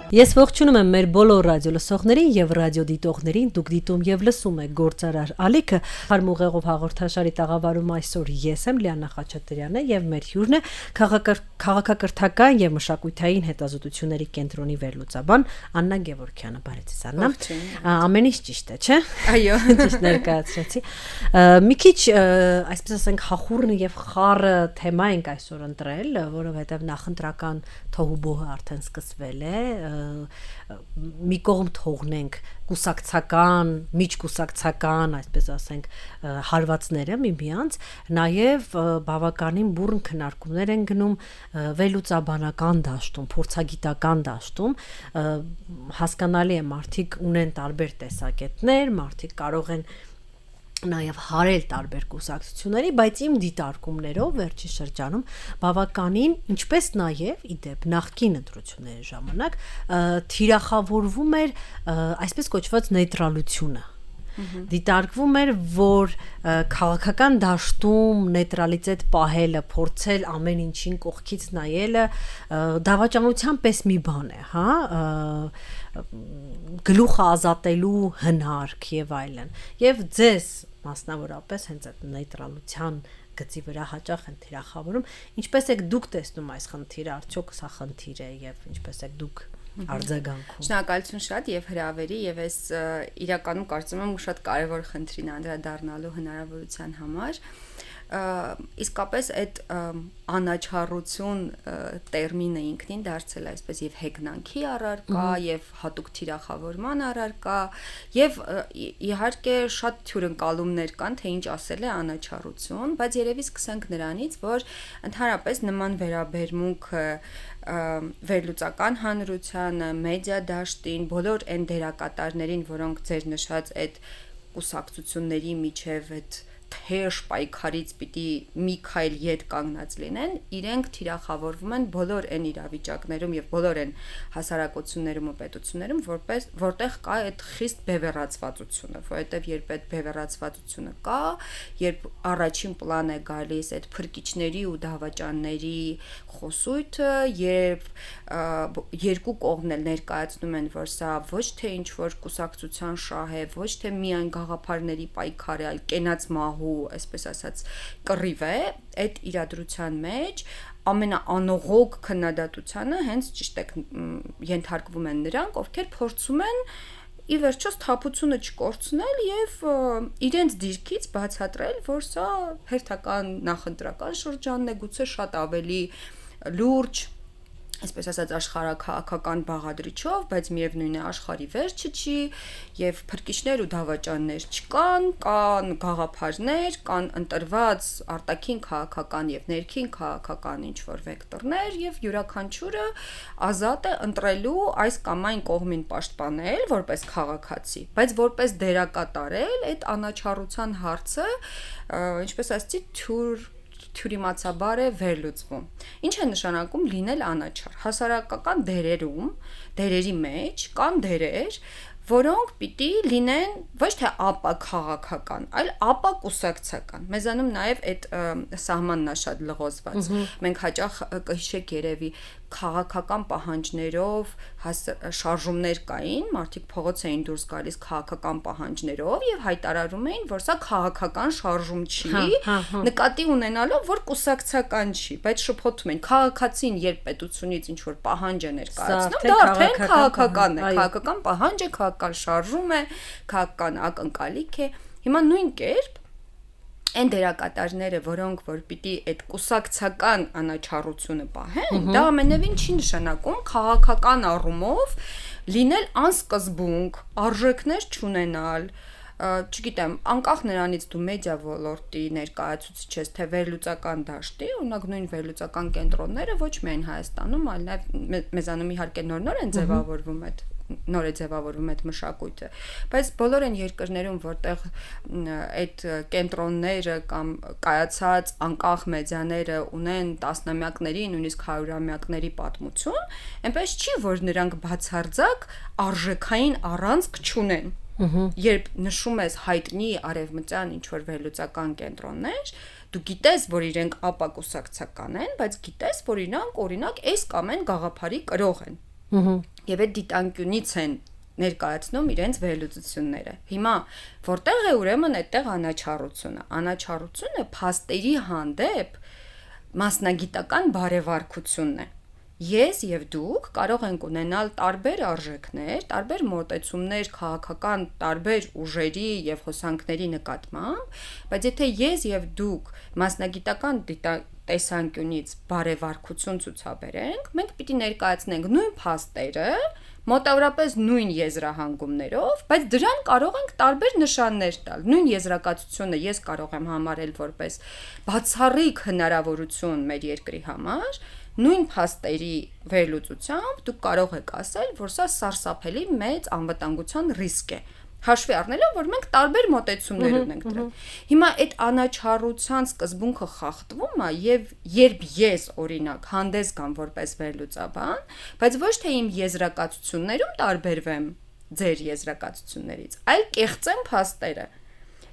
Ես ողջունում եմ մեր բոլոր ռադիո լսողներին եւ ռադիո դիտողներին, դուք դիտում եւ լսում եք Գործարար Ալիքը, հարմուղեղով հաղորդաշարի տաղավարում այսօր ես եմ Լիանա Խաչատրյանը եւ մեր հյուրն է քաղաքակրթական եւ մշակութային հետազոտությունների կենտրոնի վերլուծաբան Աննա Գևորգյանը, բարեցես Աննա։ Ամեն ինչ ճիշտ է, չէ՞։ Այո, ճիշտ ներկայացրեցի։ Մի քիչ, այսպես ասենք, խախուրն եւ խառը թեմա ենք այսօր ընտրել, որովհետեւ նախընտրական թոհուբոհը արդեն սկսվել է, մի կողմ թողնենք կուսակցական, միջկուսակցական, այսպես ասենք, հարվածները միմյանց, նաև բավականին բուռն քննարկումներ են գնում վերլուծաբանական դաշտում, փորձագիտական դաշտում, հասկանալի է, մարդիկ ունեն տարբեր տեսակետներ, մարդիկ կարող են նաև հարել տարբեր կուսակցությունների, բայց իմ դիտարկումներով վերջի շրջանում բավականին, ինչպես նաև իդեպ նախկին ընտրությունների ժամանակ թիրախավորվում էր այսպես կոչված նեյտրալությունը։ Դիտարկվում էր, որ քաղաքական դաշտում նեյտրալիտետ պահելը, փորձել ամեն ինչին կողքից նայելը դավաճանության պես մի բան է, հա, գլուխը ազատելու հնարք եւ այլն։ Եվ ձեզ մասնավորապես հենց այդ նեյտրալության գծի վրա հաճախ են թիրախավորում, ինչպես եք դուք տեսնում այս խնդիրը, արդյոք սա խնդիր է եւ ինչպես եք դուք արձագանքում։ Շնորհակալություն շատ եւ հրավերի եւ այս իրականում կարծում եմ շատ կարեւոր խնդրին անդրադառնալու հնարավորության համար։ Իսկապես այդ անաչառություն տերմինը ինքնին դարձել է այսպես եւ հեգնանքի առարկա եւ հատուկ թիրախավորման առարկա եւ իհարկե շատ թյուրընկալումներ կան թե ինչ ասել է անաչառություն, բայց երևի սկսենք նրանից, որ ընդհանրապես նման վերաբերմունքը վերլուծական հանրությանը, մեդիա դաշտին, բոլոր այն դերակատարներին, որոնք ձեր նշած այդ կուսակցությունների միջև այդ թեժ պայքարից պիտի մի քայլ ետ կանգնած լինեն, իրենք թիրախավորվում են բոլոր այն իրավիճակներում եւ բոլոր այն հասարակություններում ու պետություններում, որտեղ կա այդ խիստ բևեռացվածությունը, որովհետեւ երբ այդ բևեռացվածությունը կա, երբ առաջին պլան է գալիս այդ փրկիչների ու դավաճանների խոսույթը, երբ երկու կողմն էլ ներկայացնում են, որ սա ոչ թե ինչ որ կուսակցության շահ է, ոչ թե միայն գաղափարների պայքար է, այլ կենաց ու այսպես ասած կռիվ է, այդ իրադրության մեջ ամենաանողոք քննադատությանը հենց ճիշտ է ենթարկվում են նրանք, ովքեր փորձում են ի վերջո սթափությունը չկորցնել եւ իրենց դիրքից բացատրել, որ սա հերթական նախընտրական շրջանն է, գուցե շատ ավելի լուրջ, այսպես ասած աշխարհաքաղաքական բաղադրիչով, բայց միևնույն է աշխարհի վերջը չի եւ փրկիչներ ու դավաճաններ չկան, կան գաղափարներ, կան ընտրված արտաքին քաղաքական եւ ներքին քաղաքական ինչ-որ վեկտորներ եւ յուրաքանչյուրը ազատ է ընտրելու այս կամ այն կողմին պաշտպանել որպես քաղաքացի, բայց որպես դերակատարել այդ անաչառության հարցը, ինչպես ասեցի, թյուրիմացաբար է վերլուծվում։ Ինչ է նշանակում լինել անաչառ։ Հասարակական դերերի մեջ կան դերեր, որոնք պիտի լինեն ոչ թե ապա քաղաքական, այլ ապա կուսակցական։ Մեզանում նաև այդ սահմանն է շատ լղոզված։ Մենք հաճախ կհիշեք երևի քաղաքական պահանջներով շարժումներ կային, մարդիկ փողոց էին դուրս գալիս քաղաքական պահանջներով եւ հայտարարում էին, որ սա քաղաքական շարժում չի, նկատի ունենալով, որ կուսակցական չի, բայց շփոթում են քաղաքացին, երբ պետությունից ինչ որ պահանջ է ներկայացնում, դա արդեն քաղաքական է, քաղաքական պահանջ է, քաղաքական շարժում է, քաղաքական ակնկալիք է։ Հիմա նույն կերպ այն դերակատարները, որոնք որ պիտի այդ կուսակցական անաչառությունը պահեն, դա ամենևին չի նշանակում քաղաքական առումով լինել անսկզբունք, արժեքներ չունենալ, չգիտեմ, անկախ նրանից դու մեդիա ոլորտի ներկայացուցիչ ես, թե վերլուծական դաշտի, օրինակ նույն վերլուծական կենտրոնները ոչ միայն Հայաստանում, այլ նաև մեզանում իհարկե նոր են ձևավորվում նոր է ձևավորվում այդ մշակույթը, բայց բոլոր այն երկրներում, որտեղ այդ կենտրոնները կամ կայացած անկախ մեդիաները ունեն տասնամյակների, նույնիսկ հարյուրամյակների պատմություն, այնպես չի, որ նրանք բացարձակ արժեքային առանցք չունեն։ Երբ նշում ես հայտնի արևմտյան ինչ-որ վերլուծական կենտրոններ, դու գիտես, որ իրենք ապակուսակցական են, բայց գիտես, որ իրանք օրինակ այս կամ այն գաղափարի կրող են։ Եվ այդ դիտանկյունից են ներկայացնում իրենց վերլուծությունները։ Հիմա որտեղ է ուրեմն այդտեղ անաչառությունը։ Անաչառությունը փաստերի հանդեպ մասնագիտական բարևարկությունն է։ Ես եւ դուք կարող ենք ունենալ տարբեր արժեքներ, տարբեր մոտեցումներ քաղաքական տարբեր ուժերի եւ հոսանքների նկատմամբ, բայց եթե ես եւ դուք մասնագիտական տեսանկյունից բարևարկություն ցուցաբերենք, մենք պիտի ներկայացնենք նույն փաստերը, մոտավորապես նույն եզրահանգումներով, բայց դրան կարող ենք տարբեր նշաններ տալ։ Նույն եզրակացությունը ես կարող եմ համարել որպես բացառիկ հնարավորություն մեր երկրի համար, նույն փաստերի վերլուծությամբ դուք կարող եք ասել, որ սա սարսափելի մեծ անվտանգության ռիսկ է։ Հաշվի առնելով, որ մենք տարբեր մոտեցումներ ունենք դրան։ Հիմա այդ անաչառության սկզբունքը խախտվում է եւ երբ ես օրինակ հանդես գամ որպես վերլուծաբան, բայց ոչ թե իմ եզրակացություններում տարբերվեմ ձեր եզրակացություններից, այլ կեղծեմ փաստերը։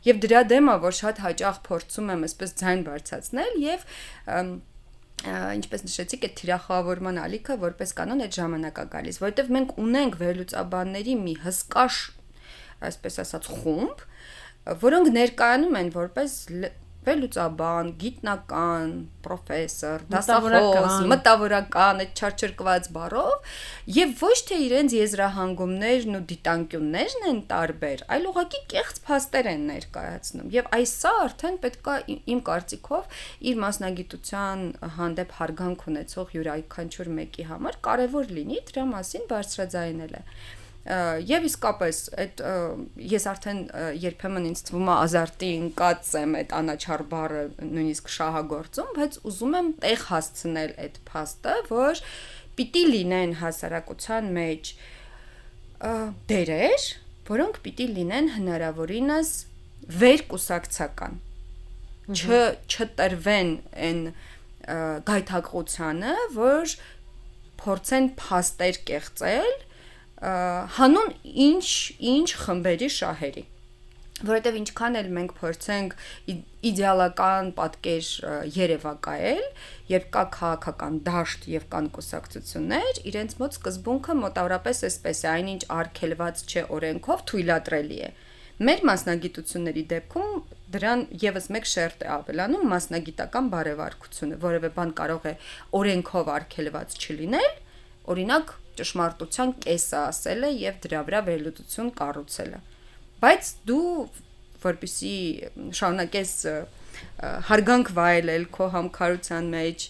Եվ դրա դեմ է, որ շատ հաճախ փորձում եմ այսպես ձայն բարձրացնել եւ ինչպես նշեցիք, այդ թիրախավորման ալիքը որպես կանոն այդ ժամանակ է գալիս, որովհետեւ մենք ունենք վերլուծաբանների մի հսկա այսպես ասած խումբ, որոնք ներկայանում են որպես վերլուծաբան, գիտնական, պրոֆեսոր, դասախոս, մտավորական, այդ չարչրկված բառով, եւ ոչ թե իրենց եզրահանգումներն ու դիտանկյուններն են տարբեր, այլ ուղղակի կեղծ փաստեր են ներկայացնում։ Եվ այսա արդեն պետքա իմ կարծիքով իր մասնագիտության հանդեպ հարգանք ունեցող յուրաքանչյուր մեկի համար կարևոր լինի դրա մասին բարձրաձայնելը։ Եվ իսկապես այդ ես արդեն երբեմն ինձ թվում է ազարտի ընկած եմ այդ անաչառ բառը նույնիսկ շահագործում, բայց ուզում եմ տեղ հասցնել այդ փաստը, որ պիտի լինեն հասարակության մեջ դերեր, որոնք պիտի լինեն հնարավորինս վերկուսակցական, չտրվեն այն գայթակղությանը, որ փորձեն փաստեր կեղծել հանուն ինչ խմբերի շահերի, որովհետև ինչքան էլ մենք փորձենք իդեալական պատկեր երևակայել, երբ կա քաղաքական դաշտ եւ կան կուսակցություններ, իրենց մոտ սկզբունքը մոտավորապես այսպես է, այնինչ արգելված չէ օրենքով թույլատրելի է։ Մեր մասնագիտությունների դեպքում դրան եւս մեկ շերտ է ավելանում մասնագիտական բարևարկությունը, որևէ բան կարող է օրենքով արգելված չլինել, օրինակ ճշմարտության կեսը ասելը եւ դրա վրա վերլուծություն կառուցելը։ Բայց դու որպեսի շարունակես հարգանք վայելել քո համքարության մեջ,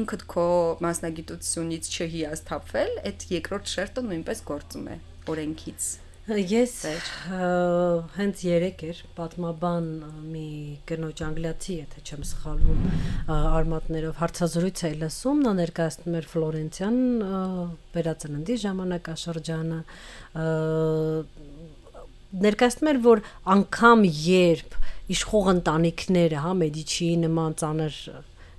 ինքդ քո մասնագիտությունից չհիասթափվել, այդ երկրորդ շերտը նույնպես գործում է օրենքից։ Ես հենց երեկ էր պատմաբան մի կնոջ անգլիացի, եթե չեմ սխալվում, արմատներով հարցազրույց էի լսում, նա ներկայացնում էր Ֆլորենցիան վերածննդի ժամանակաշրջանը, ներկայացնում էր, որ անգամ երբ իշխող ընտանիքները, հա, Մեդիչիի նման ծանր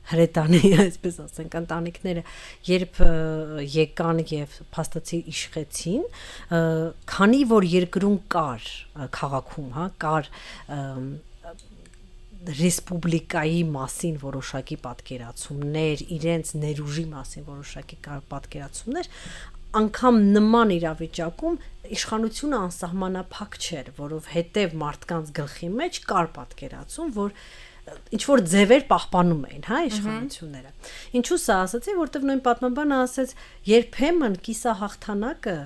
հրետանի, այսպես ասենք, ընտանիքները երբ եկան եւ փաստացի իշխեցին, քանի որ երկրում կար քաղաքում, հա, կար ռեսպուբլիկայի մասին որոշակի պատկերացումներ, իրենց ներուժի մասին որոշակի պատկերացումներ, անգամ նման իրավիճակում իշխանությունը անսահմանափակ չէր, որովհետև մարդկանց գլխի մեջ կար պատկերացում, որ ինչ որ ձևեր պահպանում էին, հա, իշխանությունները։ Ինչու սա ասացի, որտեվ նույն պատմաբանը ասաց, երբեմն կիսահաղթանակը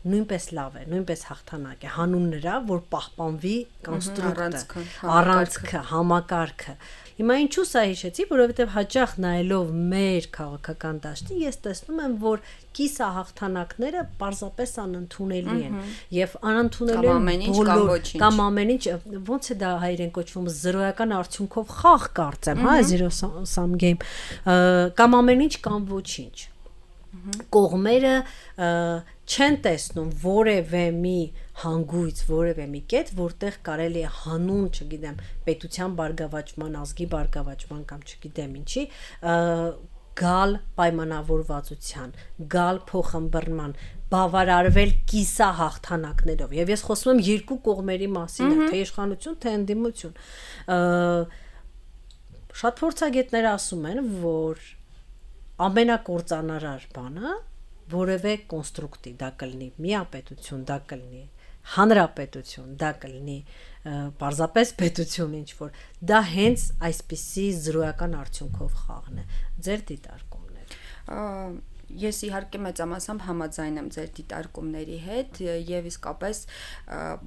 նույնպես լավ է, նույնպես հաղթանակ է, հանուն նրա, որ պահպանվի կոնստրուկտը, առանցքը, համակարգը։ Հիմա ինչու սա հիշեցի, որովհետև հաճախ նայելով մեր քաղաքական դաշտին, ես տեսնում եմ, որ կիսահաղթանակները պարզապես անընդունելի են եւ անընդունելի են բոլոր կամ ամեն ինչ, ոնց է դա հայերեն կոչվում, զրոյական արդյունքով խաղ կարծեմ, հա, zero sum game, կամ ամեն ինչ կամ ոչինչ։ Կողմերը չեն տեսնում որևէ մի հանգույց, որևէ մի կետ, որտեղ կարելի է հանուն, չգիտեմ, պետության բարգավաճման, ազգի բարգավաճման կամ չգիտեմ ինչի, գալ պայմանավորվածության, գալ փոխըմբռնման, բավարարվել կիսահաղթանակներով։ Եվ ես խոսում եմ երկու կողմերի մասին, թե իշխանություն, թե ընդդիմություն։ Շատ փորձագետներ ասում են, որ ամենակործանարար բանը որևէ կոնստրուկտի, դա կլինի միապետություն, դա կլինի հանրապետություն, դա կլինի պարզապես պետություն ինչ որ, դա հենց այսպիսի զրոյական արդյունքով խաղն է։ Ձեր դիտարկումն է։ Ես իհարկե մեծամասամբ համաձայն եմ ձեր դիտարկումների հետ եւ իսկապես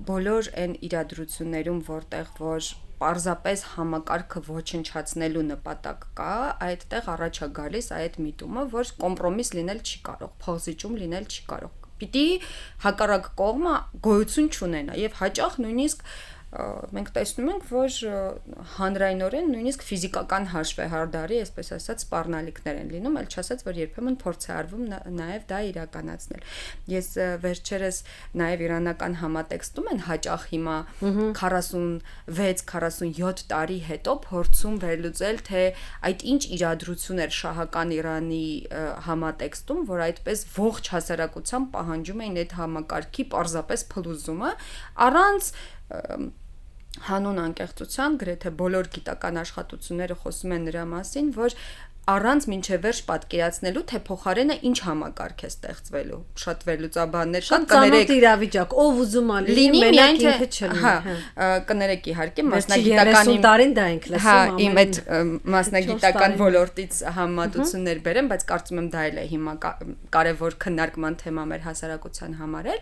բոլոր այն իրադրություններում, որտեղ որ պարզապես համակարգը ոչնչացնելու նպատակ կա, այդտեղ առաջ է գալիս այդ միտումը, որ կոմպրոմիս լինել չի կարող, փոխզիջում լինել չի կարող։ Պիտի հակառակ կողմը գոյություն չունենա եւ հաճախ նույնիսկ մենք տեսնում ենք, որ հանրայնորեն նույնիսկ ֆիզիկական հաշվեհարդարի, այսպես ասած, սպառնալիքներ են լինում, այլ չասած, որ երբեմն փորձ է արվում նաև դա իրականացնել։ Ես վերջերս նաև իրանական համատեքստում են հաճախ հիմա 46-47 տարի հետո փորձում վերլուծել, թե այդ ինչ իրադրություն էր շահական Իրանի համատեքստում, որ այդպես ողջ հասարակության պահանջում էին այդ համակարգի պարզապես փլուզումը, առանց հանուն անկեղծության գրեթե բոլոր գիտական աշխատությունները խոսում են նրա մասին, որ առանց մինչև վերջ պատկերացնելու, թե փոխարենը ինչ համակարգ է ստեղծվելու։ Շատ վերլուծաբաններ կան, կներեք իրավիճակ, ով ուզում է լինի, մենակ ինքը չլինի։ Հա, կներեք իհարկե մասնագիտական 30 տարին դա ենք լսում ամեն։ Հա, իմ այդ մասնագիտական ոլորտից համատություններ բերեմ, բայց կարծում եմ դա էլ է հիմա կարևոր քննարկման թեմա մեր հասարակության համար է։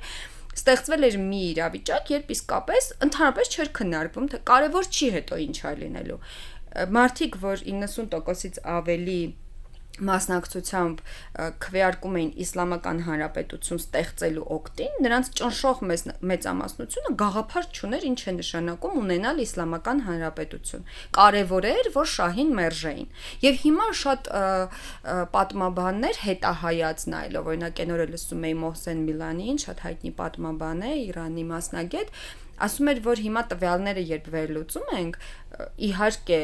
Ստեղծվել էր մի իրավիճակ, երբ իսկապես ընդհանրապես չէր քննարկվում, թե կարևոր չի հետո ինչ է լինելու։ Մարդիկ, որ 90%-ից ավելի մասնակցությամբ քվեարկում էին իսլամական հանրապետություն ստեղծելու օգտին, նրանց ճնշող մեծամասնությունը գաղափար չուներ ինչ է նշանակում ունենալ իսլամական հանրապետություն։ Կարևոր էր, որ շահին մերժեին։ Եվ հիմա շատ պատմաբաններ հետահայաց նայելով, օրինակ այն օրը լսում էի Մոհսեն Միլանիին, շատ հայտնի պատմաբան է, Իրանի մասնագետ, ասում էր, որ հիմա տվյալները երբ վերլուծում ենք, իհարկե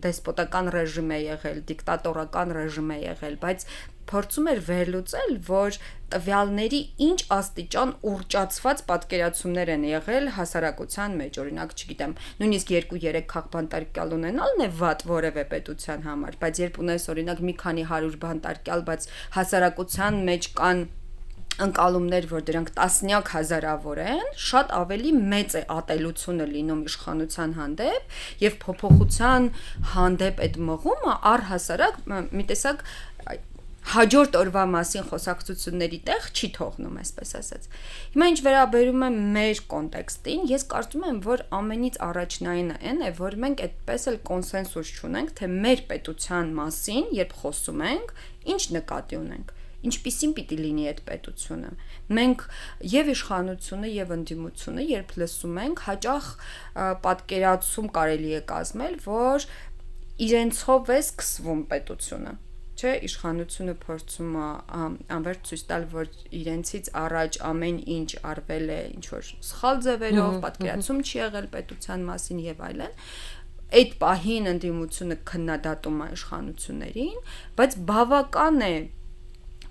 դեսպոտական ռեժիմ է եղել, դիկտատորական ռեժիմ է եղել, բայց փորձում էր վերլուծել, որ տվյալների ինչ աստիճան ուռճացված պատկերացումներ են եղել հասարակության մեջ, օրինակ, չգիտեմ, նույնիսկ 2-3 քաղբանտարկյալ ունենալն է վատ որևէ պետության համար, բայց երբ ունես օրինակ մի քանի 100 բանտարկյալ, բայց հասարակության մեջ կան ընկալումներ, որ դրանք տասնյակ հազարավոր են, շատ ավելի մեծ է ատելությունը լինում իշխանության հանդեպ եւ փոփոխության հանդեպ այդ մղումը առհասարակ մի տեսակ հաջորդ օրվա մասին խոսակցությունների տեղ չի թողնում, այսպես ասած։ Հիմա ինչ վերաբերում է մեր կոնտեքստին, ես կարծում եմ, որ ամենից առաջնայինը այն է, որ մենք այդպես էլ կոնսենսուս չունենք, թե մեր պետության մասին, երբ խոսում ենք, ինչ նկատի ունենք։ Ինչպիսին պիտի լինի այդ պետությունը։ Մենք եւ իշխանությունը եւ ընդդիմությունը, երբ լսում ենք, հաճախ պատկերացում կարելի է կազմել, որ իրենցով է սկսվում պետությունը։ Չէ, իշխանությունը փորձում է անվերջ ցույց տալ, որ իրենցից առաջ ամեն ինչ արվել է ինչ որ սխալ ձևերով, պատկերացում չի եղել պետության մասին եւ այլն։ Այդ պահին ընդդիմությունը քննադատում է իշխանություններին, բայց բավական է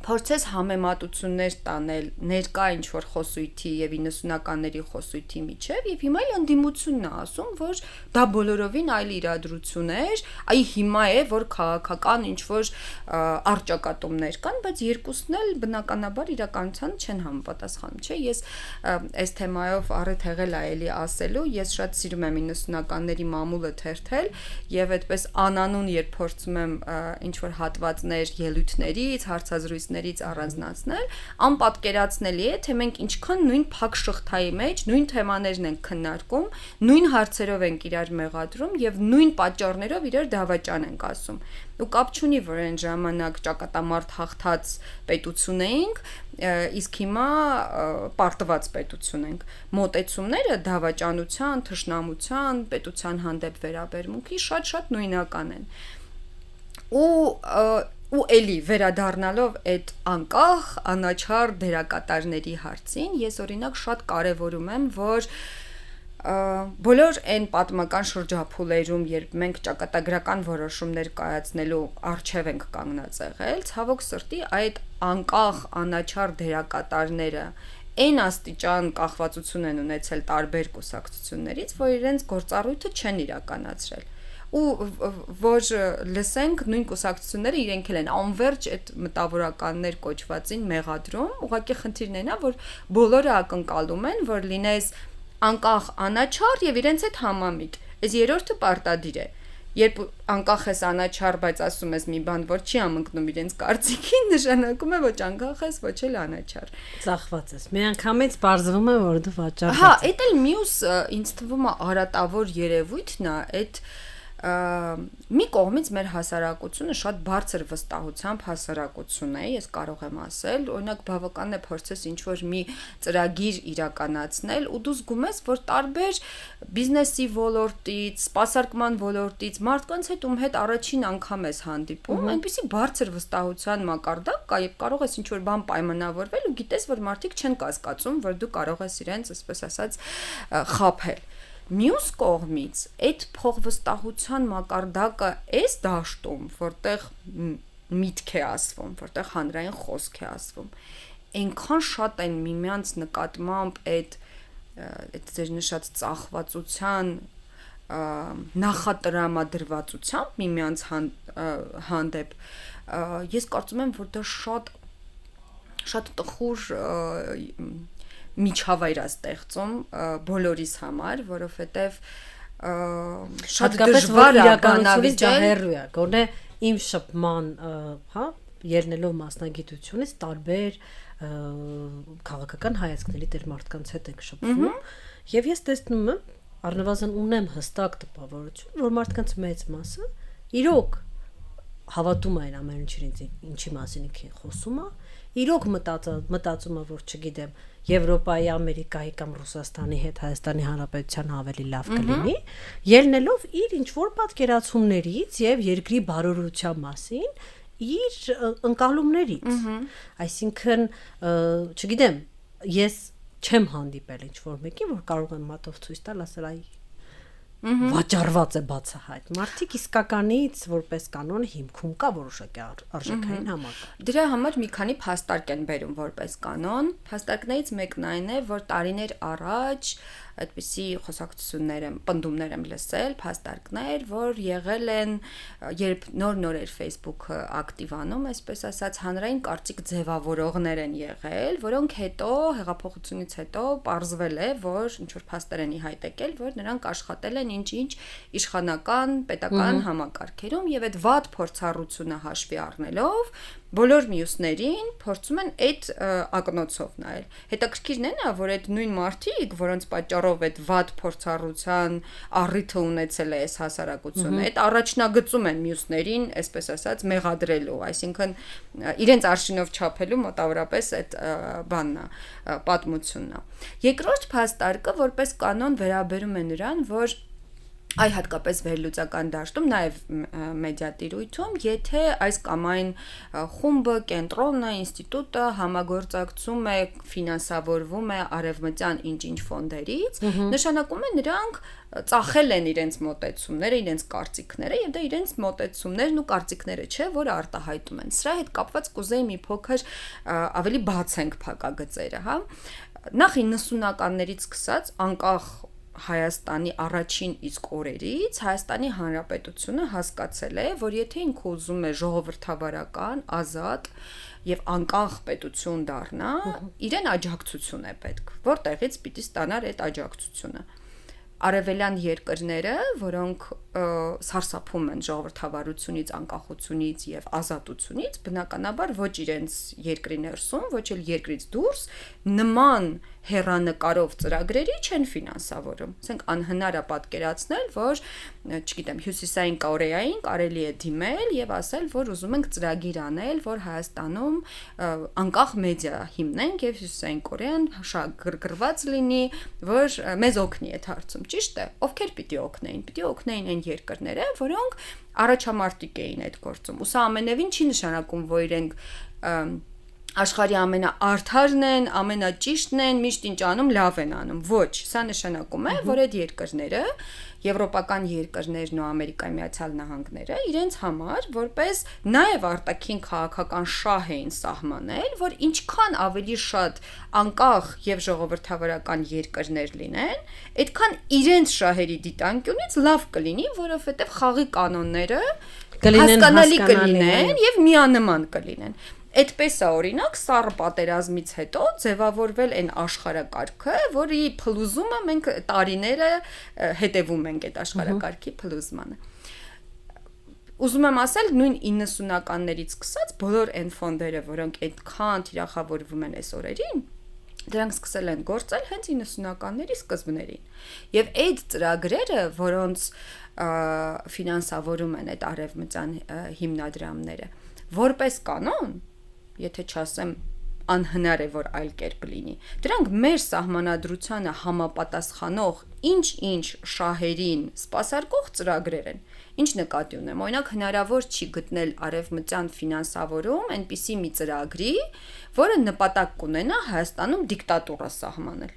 փորձես համեմատություններ տանել ներկա ինչ որ խոսույթի եւ 90-ականների խոսույթի միջև եւ հիմա էլ ընդդիմությունն է ասում, որ դա բոլորովին այլ իրադրություն էր, այ հիմա է, որ քաղաքական ինչ որ առճակատումներ կան, բայց երկուսն էլ բնականաբար իրականությանը չեն համապատասխանում, չէ՞։ Ես այս թեմայով առիթ եղել այելի ասելու, ես շատ սիրում եմ 90-ականների մամուլը թերթել եւ այդպես անանուն երբ փորձում եմ ինչ որ հատվածներ ելույթներից, հարցազրույցներից առանձնացնել, անպատկերացնելի է, թե մենք ինչքան նույն փակ շղթայի մեջ նույն թեմաներն ենք քննարկում, նույն հարցերով ենք իրար մեղադրում եւ նույն պատճառներով իրար դավաճան ենք ասում։ Ու կապ չունի, որ այն ժամանակ ճակատամարտ հաղթած պետություն էինք, իսկ հիմա պարտված պետություն ենք։ Մոտեցումները դավաճանության, թշնամության, պետության հանդեպ վերաբերմունքի շատ նույնական են։ Ու էլի վերադառնալով այդ անկախ անաչառ դերակատարների հարցին, ես օրինակ շատ կարևորում եմ, որ բոլոր այն պատմական շրջափուլերում, երբ մենք ճակատագրական որոշումներ կայացնելու առջև ենք կանգնած եղել, ցավոք սրտի այդ անկախ անաչառ դերակատարները այն աստիճան կախվածություն են ունեցել տարբեր կուսակցություններից, որ իրենց գործառույթը չեն իրականացրել։ ու որ լսենք նույն կուսակցությունները իրենք էլ են անverջ այդ մտավորականներ կոչվածին մեղադրում, ուղղակի խնդիրն այն է, որ բոլորը ակնկալում են, որ լինես անկախ անաչառ եւ իրենց հետ համամիտ։ Այս երրորդը պարտադիր է։ Երբ անկախ ես անաչառ, բայց ասում ես մի բան, որ չի համընկնում իրենց կարծիքին, նշանակում է ոչ անկախ ես, ոչ էլ անաչառ։ Ծախված ես։ Միանգամից բարձվում է, որ դու վաճառված ես։ Հա, այդ էլ մյուս ինձ թվում է արատավոր երևույթն է, այդ մի կողմից մեր հասարակությունը շատ բարձր վստահությամբ հասարակություն է, ես կարող եմ ասել, օրինակ բավականն է փորձես ինչ-որ մի ծրագիր իրականացնել ու դու զգում ես, որ տարբեր բիզնեսի ոլորտից, սպասարկման ոլորտից մարդկանց հետ ում հետ առաջին անգամ ես հանդիպում, այնպեսի բարձր վստահության մակարդակ կա եւ կարող ես ինչ-որ բան պայմանավորվել ու գիտես, որ մարդիկ չեն կասկածում, որ դու կարող ես իրենց, այսպես ասած, խաբել։ Մյուս կողմից այդ փոխվստահության մակարդակը էս դաշտում, որտեղ միտք է ասվում, որտեղ հանրային խոսք է ասվում, այնքան շատ են միմյանց նկատմամբ այդ ձեր նշած ծախվածության նախատրամադրվածությամբ միմյանց հանդեպ ես կարծում եմ, որ դա շատ տխուր միջավայր է ստեղծում բոլորիս համար, որովհետև շատ դժվար է իրականությունից հեռու է, գոնե իմ շփման, հա, ելնելով մասնագիտությունից տարբեր քաղաքական հայացքների տեր մարդկանց հետ ենք շփվում, եւ ես տեսնում եմ, առնվազն ունեմ հստակ տպավորություն, որ մարդկանց մեծ մասը իրոք հավատում է այն ամեն ինչի մասին ինքն խոսում է, իրոք մտածում է, որ չգիտեմ, Եվրոպայի, Ամերիկայի կամ Ռուսաստանի հետ Հայաստանի Հանրապետության ավելի լավ կլինի, ելնելով իր ինչ-որ պատկերացումներից եւ երկրի բարօրության մասին, իր ընկալումներից։ Այսինքն, չգիտեմ, ես չեմ հանդիպել ինչ-որ մեկին, որ կարող եմ մատով ցույց տալ, ասել այ վաճառված է բացահայտ։ Մարդիկ իսկականից որպես կանոն հիմքում կա որոշակի արժեքային համակարգ։ Դրա համար մի քանի փաստարկ են բերում որպես կանոն։ Փաստարկներից մեկն այն է, որ տարիներ առաջ այդպիսի խոսակցություններ եմ, պնդումներ եմ լսել, փաստարկներ, որ եղել են, երբ նոր էր Facebook-ը ակտիվանում, այսպես ասած, հանրային կարծիք ձևավորողներ են եղել, որոնք հետո հեղափոխությունից հետո պարզվել է, որ ինչ որ փաստեր են ի հայտ եկել, որ նրանք աշխատել են ինչ-ինչ իշխանական, պետական համակարգերում եւ այդ վատ փորձառությունը հաշվի առնելով բոլոր մյուսներին փորձում են այդ ակնոցով նայել։ Հետաքրքիրն է, որ այդ նույն մարդիկ, որոնց պատճառով այդ վատ փորձառության առիթը ունեցել է այս հասարակությունը, այդ առաջնագծում են մյուսներին, այսպես ասած, մեղադրելու, այսինքն իրենց արշինով չափելու մոտավորապես այդ բանն է, պատմությունն է։ Երկրորդ փաստարկը որպես կանոն վերաբերում է նրան, որ այ հատկապես վերլուծական դաշտում, նաև մեդիատիրույթում, եթե այս կամ այն խումբը, կենտրոնը, ինստիտուտը համագործակցում է, ֆինանսավորվում է արևմտյան ինչ-ինչ ֆոնդերից, նշանակում է նրանք ծախել են իրենց մոտեցումները, իրենց կարծիքները եւ դա իրենց մոտեցումներն ու կարծիքները չէ, որը արտահայտում են։ Սրա հետ կապված կուզեի մի փոքր ավելի բացենք փակագծերը, հա։ Նախ 90-ականներից սկսած անկախ Հայաստանի առաջին իսկ օրերից Հայաստանի Հանրապետությունը հասկացել է, որ եթե ինքը ուզում է ժողովրդավարական, ազատ եւ անկախ պետություն դառնա, իրեն աջակցություն է պետք, որտեղից պիտի ստանար այդ աջակցությունը։ Արևելյան երկրները, որոնք սարսափում են ժողովրդավարությունից, անկախությունից եւ ազատությունից, բնականաբար ոչ իրենց երկրի ներսում, ոչ էլ երկրից դուրս նման հեռանկարով ծրագրերի չեն ֆինանսավորում։ Ասենք անհնար է պատկերացնել, որ, չգիտեմ, Հյուսիսային Կորեային կարելի է դիմել եւ ասել, որ ուզում ենք ծրագիր անել, որ Հայաստանում անկախ մեդիա հիմնենք եւ Հյուսիսային Կորեան գրգռված լինի, որ մեզ օգնի այդ հարցում։ Ճիշտ է, ովքեր պիտի օգնեին։ Պիտի օգնեին այն երկրները, որոնք առաջամարտիկ էին այդ գործում։ Ու սա ամենևին չի նշանակում, որ իրենք աշխարհի ամենաարդարն են, ամենաճիշտն են, միշտ ինչ անում, լավ են անում։ Ոչ, սա նշանակում է, որ այդ երկրները, եվրոպական երկրներն ու Ամերիկայի Միացյալ Նահանգները իրենց համար որպես նաև արտաքին քաղաքական շահ էին սահմանել, որ ինչքան ավելի շատ անկախ եւ ժողովրդավարական երկրներ լինեն, այդքան իրենց շահերի դիտանկյունից լավ կլինի, որովհետեւ խաղի կանոնները հասկանալի կլինեն եւ միանման կլինեն։ Այդպես է օրինակ սառը պատերազմից հետո ձևավորվել այն աշխարհակարգը, որի փլուզումը մենք տարիները հետևում ենք այդ աշխարհակարգի փլուզմանը։ Ուզում եմ ասել նույն 90-ականներից սկսած բոլոր այն ֆոնդերը, որոնք այդքան թիրախավորվում են այս օրերին, դրանք սկսել են գործել հենց 90-ականների սկզբներին։ Եվ այդ ծրագրերը, որոնց ֆինանսավորում են այդ արևմտյան հիմնադրամները, որպես կանոն, եթե չասեմ անհնար է որ այլ կերպ լինի, դրանք մեր սահմանադրությանը համապատասխանող ինչ-ինչ շահերին սպասարկող ծրագրեր են։ Ինչ նկատի ունեմ, օրինակ հնարավոր չի գտնել արևմտյան ֆինանսավորում այնպիսի մի ծրագրի, որը նպատակ կունենա Հայաստանում դիկտատուրա սահմանել,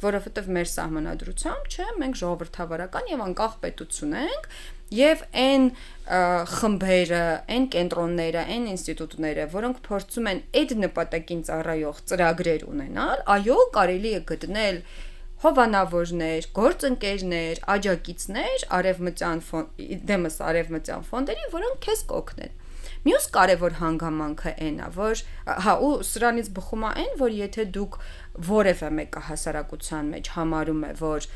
որովհետև մեր սահմանադրությամբ չէ, մենք ժողովրդավարական եւ անկախ պետություն ենք եւ այն խմբերը, այն կենտրոնները, այն ինստիտուտները, որոնք փորձում են այդ նպատակին ծառայող ծրագրեր ունենալ, այո, կարելի է գտնել հովանավորներ, գործընկերներ, աջակիցներ արևմտյան ֆոնդերի, որոնք քեզ կօգնեն։ Մյուս կարևոր հանգամանքը այն է, որ ու սրանից բխում է այն, որ եթե դուք որևէ մեկը հասարակության մեջ համարում է, որ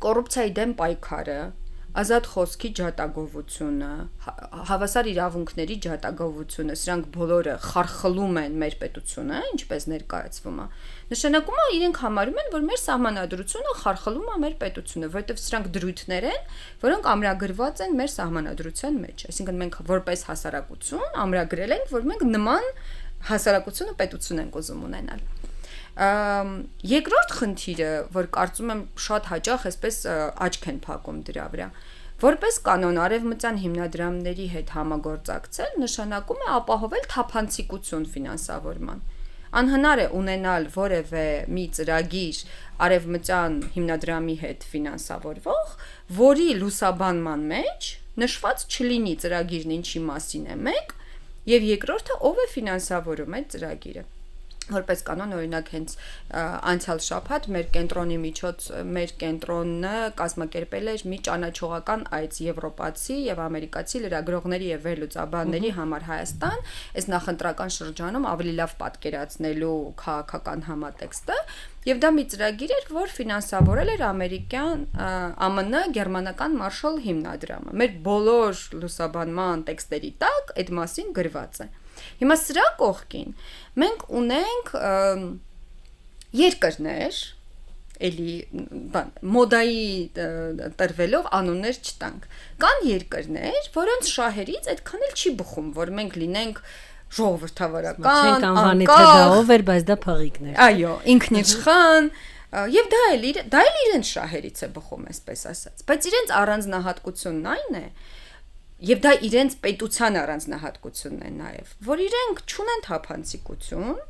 կոռուպցիայի դեմ պայքարը, ազատ խոսքի ջատագովությունը, հավասար իրավունքների ջատագովությունը, սրանք բոլորը խարխլում են մեր պետությունը, ինչպես ներկայացվում է, նշանակում է իրենք համարում են, որ մեր սահմանադրությունը խարխլում է մեր պետությունը, որովհետև սրանք դրույթներ են, որոնք ամրագրված են մեր սահմանադրության մեջ, այսինքն մենք որպես հասարակություն ամրագրել ենք, որ մենք նման հասարակություն ու պետություն ենք ուզում ունենալ։ Երկրորդ խնդիրը, որ կարծում եմ շատ հաճախ այսպես աչք են փակում դրա վրա, որպես կանոն արևմտյան հիմնադրամների հետ համագործակցել նշանակում է ապահովել թափանցիկություն ֆինանսավորման։ Անհնար է ունենալ որևէ մի ծրագիր արևմտյան հիմնադրամի հետ ֆինանսավորվող, որի լուսաբանման մեջ նշված չլինի ծրագիրն ինչի մասին է մեկ, եւ երկրորդը ով է ֆինանսավորում այդ ծրագիրը։ Որպես կանոն օրինակ հենց անցյալ շաբաթ մեր կենտրոնը կազմակերպել էր մի ճանաչողական այց եվրոպացի եւ ամերիկացի լրագրողների եւ վերլուծաբանների համար Հայաստան, այս նախընտրական շրջանում ավելի լավ պատկերացնելու քաղաքական համատեքստը, եւ դա մի ծրագիր էր, որ ֆինանսավորել էր ԱՄՆ գերմանական Մարշալ հիմնադրամը։ Մեր բոլոր լուսաբանման տեքստերի տակ այդ մասին գրված է։ Հիմա սրա կողքին մենք ունենք երկրներ, էլի մոդայի տրվելով անուններ չտանք։ Կան երկրներ, որոնց շահերից այդքան էլ չի բխում, որ մենք լինենք ժողովրդավարական, անկախ, բայց դա փղիկն էր։ Այո, ինքնիշխան, եւ դա էլ իրենց շահերից է բխում, այսպես ասած։ Բայց իրենց առանձնահատկությունն այն է, եւ դա իրենց պետության առանձնահատկությունն է նաեւ, որ իրենք չունեն թափանցիկություն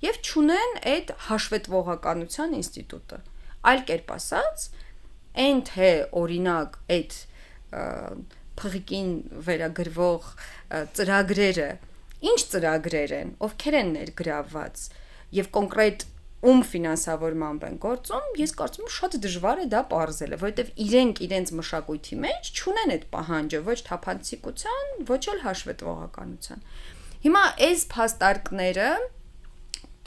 եւ չունեն այդ հաշվետվողականության ինստիտուտը։ Այլ կերպ ասած, այն թե օրինակ այդ փղիկին վերագրվող ծրագրերը, ինչ ծրագրեր են, ովքեր են ներգրավված եւ կոնկրետ ում ֆինանսավորմամբ են գործում, ես կարծում եմ շատ դժվար է դա պարզելը, որովհետև իրենց մշակույթի մեջ չունեն այդ պահանջը ոչ թափանցիկության, ոչ էլ հաշվետվողականության։ Հիմա այս փաստարկները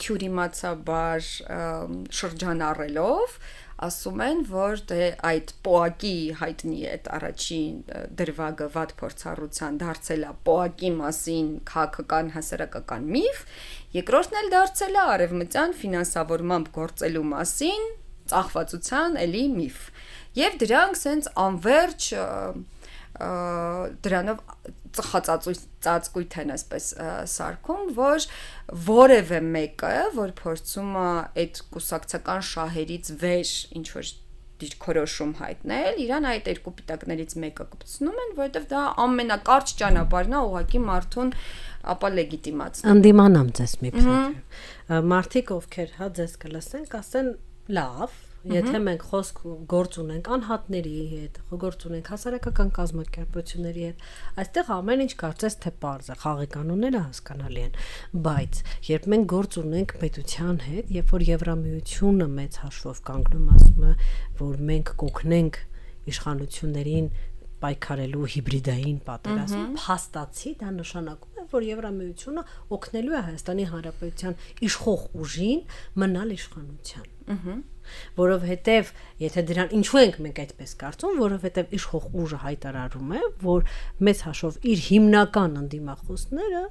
թյուրիմացաբար շրջանառելով ասում են, որ այդ պոակի հայտնի է այդ առաջին դրվագը վատ փորձառության դարձել է պոակի մասին քաղաքական հասարակական միֆ, երկրորդն էլ դարձել է արևմտյան ֆինանսավորմամբ գործելու մասին ծախվածության էլի միֆ։ Եվ դրանք սենց անverջ դրանով ծխածածկույթ են այսպես սարքում, որ որևէ մեկը, որ փորձում է այդ կուսակցական շահերից վեր ինչ որ դիրքորոշում հայտնել, իրան այդ երկու պիտակներից մեկը կպցնում են, որովհետև դա ամենակարճ ճանապարհն է ուղղակի մարդուն ապա լեգիտիմացնել։ Անդիմանամ ձեզ մի փոքր։ Մարդիկ ովքեր հա ձեզ կլսեն, կասեն լավ, եթե մենք խոսք գործ ունենք անհատների հետ, գործ ունենք հասարակական կազմակերպությունների հետ, այստեղ ամեն ինչ կարծես թե պարզ է, խաղի կանոնները հասկանալի են, բայց երբ մենք գործ ունենք պետության հետ, երբ որ Եվրամիությունը մեծ հաշվով կանգնում ասում է, որ մենք կօգնենք իշխանություններին պայքարելու հիբրիդային պատերազմում, փաստացի դա նշանակում է, որ Եվրամիությունը օգնելու է Հայաստանի Հանրապետության իշխող ուժին մնալ իշխանության։ Որովհետև եթե դրան ինչու ենք մենք այդպես կարծում, որովհետև իշխող ուժը հայտարարում է, որ մեծ հաշվով իր հիմնական ընդդիմախոսները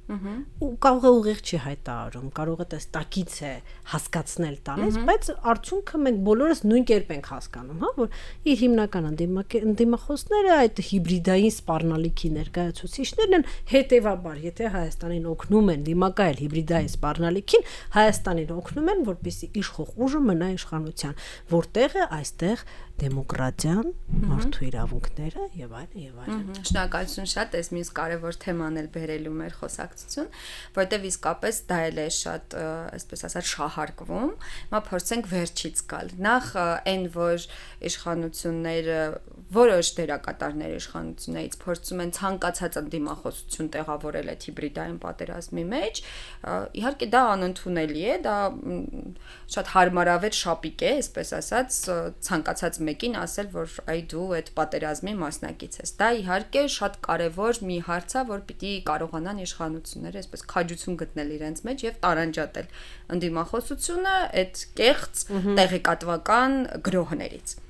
ու կարող է ուղիղ չի հայտարարում, կարող է տակից է հասկացնել տալիս, բայց արդյունքը մենք բոլորս նույն կերպ ենք հասկանում, հա, որ իր հիմնական ընդդիմախոսները այդ հիբրիդային սպառնալիքի ներկայացուցիչներն են, հետևաբար, եթե Հայաստանին օգնում են դիմակայել հիբրիդային սպառնալիքին, Հայաստանին օգնում են, որպեսզի իշխող ուժը մնա իշխանության, որտեղ է այստեղ դեմոկրատիան, մարդու իրավունքները եւ այլն եւ այլն։ Շնորհակալություն շատ, այս մյուս կարևոր թեման էլ բերելու մեր խոսակցություն, որովհետեւ իսկապես դա էլ է շատ, այսպես ասած, շահարկվում։ Հիմա փորձենք վերջից գալ։ Նախ այն, որ իշխանությունները, որոշ դերակատարներ իշխանություններից փորձում են ցանկացած ընդդիմախոսություն տեղավորել այդ հիբրիդային պատերազմի մեջ, իհարկե դա անընդունելի է, դա շատ հարմարավետ շապիկ է, այսպես ասած, ցանկացած մեկին ասել, որ այ դու այդ պատերազմի մասնակից ես։ Դա իհարկե շատ կարևոր մի հարց է, որ պիտի կարողանան իշխանությունները այսպես քաջություն գտնել իրենց մեջ եւ տարանջատել ընդդիմախոսությունը այդ կեղծ տեղեկատվական գրոհներից։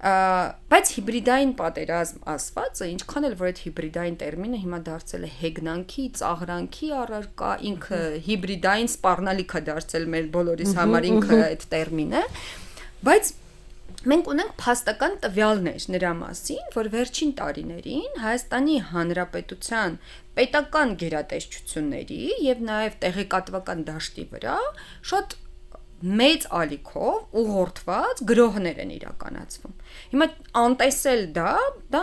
Բայց հիբրիդային պատերազմ ասվածը, ինչքան էլ որ այդ հիբրիդային տերմինը հիմա դարձել է հեգնանքի, ծաղրանքի առարկա, ինքը հիբրիդային սպառնալիք է դարձել մեր բոլորիս համար ինքը այդ տերմինը, բայց մենք ունենք փաստական տվյալներ նրա մասին, որ վերջին տարիներին Հայաստանի Հանրապետության պետական գերատեսչությունների եւ նաեւ տեղեկատվական դաշտի վրա շատ մեծ ալիքով ուղղորդված գրոհներ են իրականացվում։ Հիմա անտեսել դա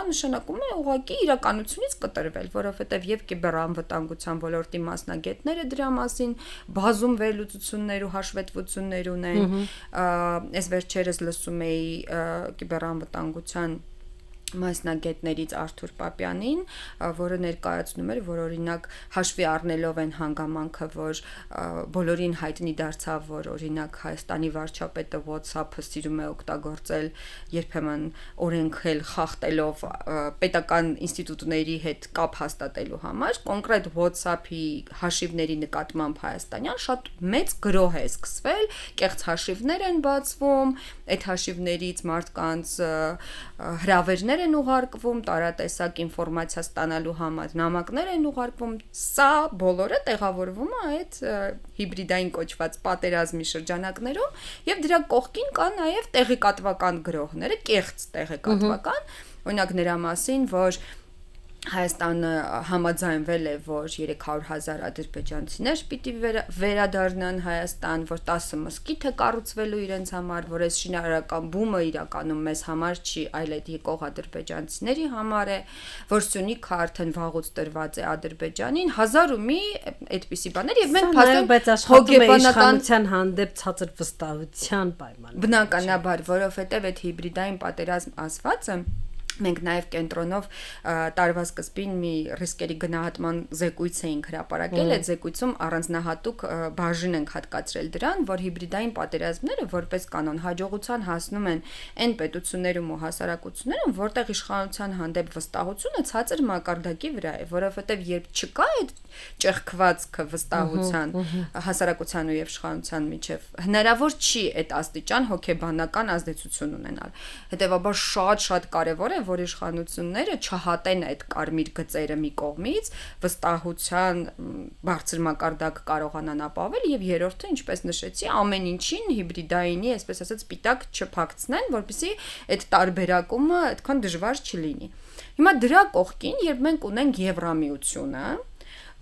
նշանակում է ուղղակի իրականությունից կտրվել, որովհետև եւ կիբերանվտանգության ոլորտի մասնագետները դրա մասին բազում վերլուծություններ ու հաշվետվություններ ունեն։ Այս վերջերս լսում էի կիբերանվտանգության մասնագետներից Արթուր Պապյանին, որը ներկայացնում էր, որ օրինակ հաշվի առնելով են հանգամանքը, որ բոլորին հայտնի դարձավ, որ օրինակ Հայաստանի վարչապետը WhatsApp-ը սիրում է օգտագործել երբեմն օրենքել խախտելով պետական ինստիտուտների հետ կապ հաստատելու համար, կոնկրետ WhatsApp-ի հաշիվների նկատմամբ հայաստանյան շատ մեծ գրոհ է սկսվել, կեղծ հաշիվներ են բացվում, այդ հաշիվներից մարդկանց հրավերներ են ուղարկվում, տարատեսակ ինֆորմացիա ստանալու համար նամակներ են ուղարկվում, սա բոլորը տեղավորվում է այդ հիբրիդային կոչված պատերազմի շրջանակներում եւ դրա կողքին կա նաեւ տեղեկատվական գրոհները, կեղծ տեղեկատվական, օրինակ նրա մասին, որ Հայաստանը համաձայնվել է, որ 300,000 ադրբեջանցիներ պիտի վերադառնան Հայաստան, որ 10 մզկիթ է կառուցվելու իրենց համար, որ այս շինարարական բումը իրականում մեզ համար չի, այլ այդ եկող ադրբեջանցիների համար է, որ Սյունիքը արդեն վաղուց տրված է Ադրբեջանին, հազար ու մի այդպիսի բաներ եւ մենք փաստորեն հոգեբանական հանդեպ ցածր վստահության պայման։ Բնականաբար, որովհետեւ այդ հիբրիդային պատերազմ ասվածը մենք նաև կենտրոնով տարվա սկզբին մի ռիսկերի գնահատման զեկույց էինք հրապարակել, այդ զեկույցում առանձնահատուկ բաժին ենք հատկացրել դրան, որ հիբրիդային պատերազմները որպես կանոն հաջողության հասնում են այն պետություններում ու հասարակություններում, որտեղ իշխանության հանդեպ վստահությունը ցածր մակարդակի վրա է, որովհետև երբ չկա այդ ճեղքվածքը վստահության հասարակության ու իշխանության միջև, հնարավոր չի այդ աստիճան հոգեբանական ազդեցություն ունենալ։ Հետևաբար շատ կարևոր է, որ իշխանությունները չհատեն այդ կարմիր գծերը մի կողմից, վստահության բարձր մակարդակ կարողանան ապավել եւ երրորդը, ինչպես նշեցի, ամեն ինչին հիբրիդայինի, այսպես ասած, պիտակ չփակցնեն, որպեսզի այդ տարբերակումը այդքան դժվար չլինի։ Հիմա դրա կողքին, երբ մենք ունենք Եվրամիությունը,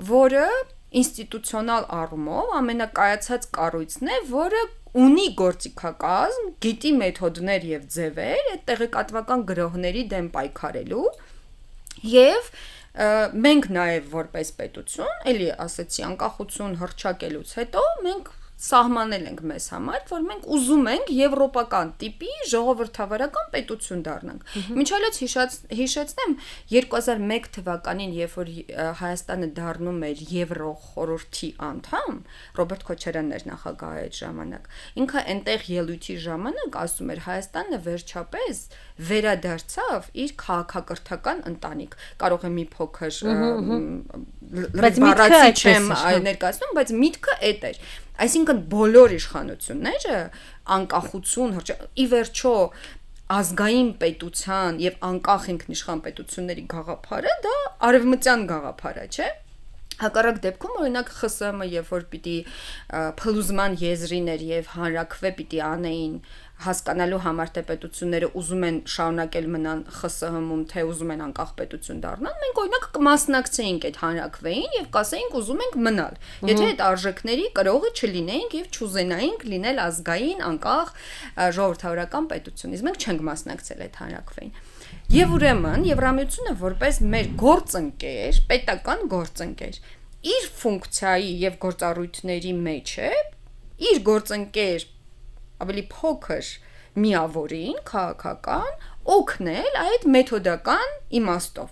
որը ինստիտուցիոնալ առումով ամենակայացած կառույցն է, որը ունի գործիքակազմ, գիտի մեթոդներ եւ ձևեր այդ տեղեկատվական գրողների դեմ պայքարելու եւ մենք նաեւ որպես պետություն, էլի ասեցի, անկախություն հռչակելուց հետո մենք սահմանել ենք մեզ համար, որ մենք ուզում ենք եվրոպական տիպի ժողովրդավարական պետություն դառնանք։ Մինչելից հիշեցնեմ 2001 թվականին, երբ որ Հայաստանը դառնում էր Եվրոխորհրդի անդամ, Ռոբերտ Քոչարյանն էր նախագահ այդ ժամանակ։ Ինքը այնտեղ ելույթի ժամանակ ասում էր Հայաստանը վերջապես վերադարձավ իր քաղաքակրթական ընտանիք։ Կարող է մի փոքր բառացի չեմ ներկայացնում, բայց միտքը այդ էր։ Այսինքն բոլոր իշխանությունները անկախություն ի վերջո ազգային պետության եւ անկախ ինքնիշխան պետությունների գաղափարը դա արևմտյան գաղափար է, չէ՞։ Հակառակ դեպքում օրինակ ԽՍՀՄ երբ որ պիտի փլուզման եզրին էր եւ հանրակրվե պիտի անեին հասկանալու համար թե պետությունները ուզում են շարունակել մնան ԽՍՀՄ-ում թե ուզում են անկախ պետություն դառնան, մենք օրինակ կմասնակցեինք այդ հանրակրվեին եւ կասեինք ուզում ենք մնալ։ Եթե այդ արժեքների կրողը չլինեինք եւ չուզենայինք լինել ազգային անկախ ժողովրդավարական պետություն, իսկ մենք չենք մասնակցել այդ հանրակրվեին։ Եվ ուրեմն Եվրամիությունը որպես մեր գործընկեր, պետական գործընկեր, իր ֆունկցիայի եւ գործառույթների մեջ է իր գործընկեր ավելի փոքր միավորին քաղաքական օգնել այդ մեթոդական իմաստով։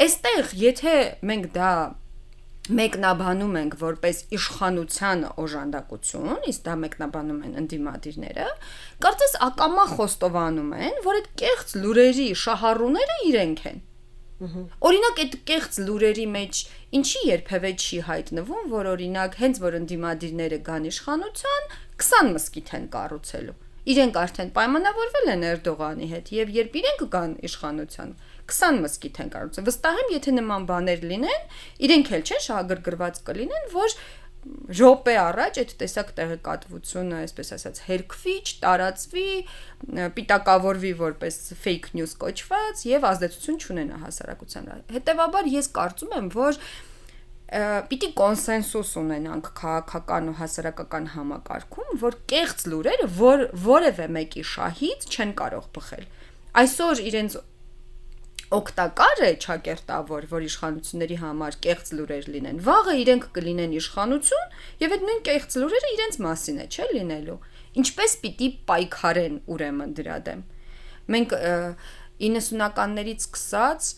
Այստեղ եթե մենք դա մեկնաբանում ենք որպես իշխանության օժանդակություն, իսկ դա մեկնաբանում են ընդդիմադիրները, կարծես ակամա խոստովանում են, որ այդ կեղծ լուրերի շահառուները իրենք են։ Օրինակ այդ կեղծ լուրերի մեջ ինչի երբևէ չի հայտնվում, որ օրինակ հենց որ ընդդիմադիրները կան իշխանության 20 մզկիթ են կառուցելու։ Իրենք արդեն պայմանավորվել են Էրդողանի հետ եւ երբ իրենք կան իշխանության 20 մզկիթ են կառուցել։ Վստահ եմ, եթե նման բաներ լինեն, իրենք էլ չէ շահագրգռված կլինեն, որ րոպե առաջ այդ տեսակ տեղեկատվությունը, այսպես ասած, հերքվի, տարածվի, պիտակավորվի որպես fake news կոչված եւ ազդեցություն չունենա հասարակության վրա։ Հետևաբար ես կարծում եմ, որ պիտի կոնսենսուս ունենանք քաղաքական ու հասարակական համակարգում, որ կեղծ լուրերը որևէ մեկի շահից չեն կարող բխել։ Այսօր իրենց օգտակար է ճակերտավոր, որ իշխանությունների համար կեղծ լուրեր լինեն։ Վաղը իրենք կլինեն իշխանություն եւ այդ նույն կեղծ լուրերը իրենց մասին է, չէ՞ լինելու։ Ինչպես պիտի պայքարեն ուրեմն դրա դեմ։ Մենք 90-ականներից սկսած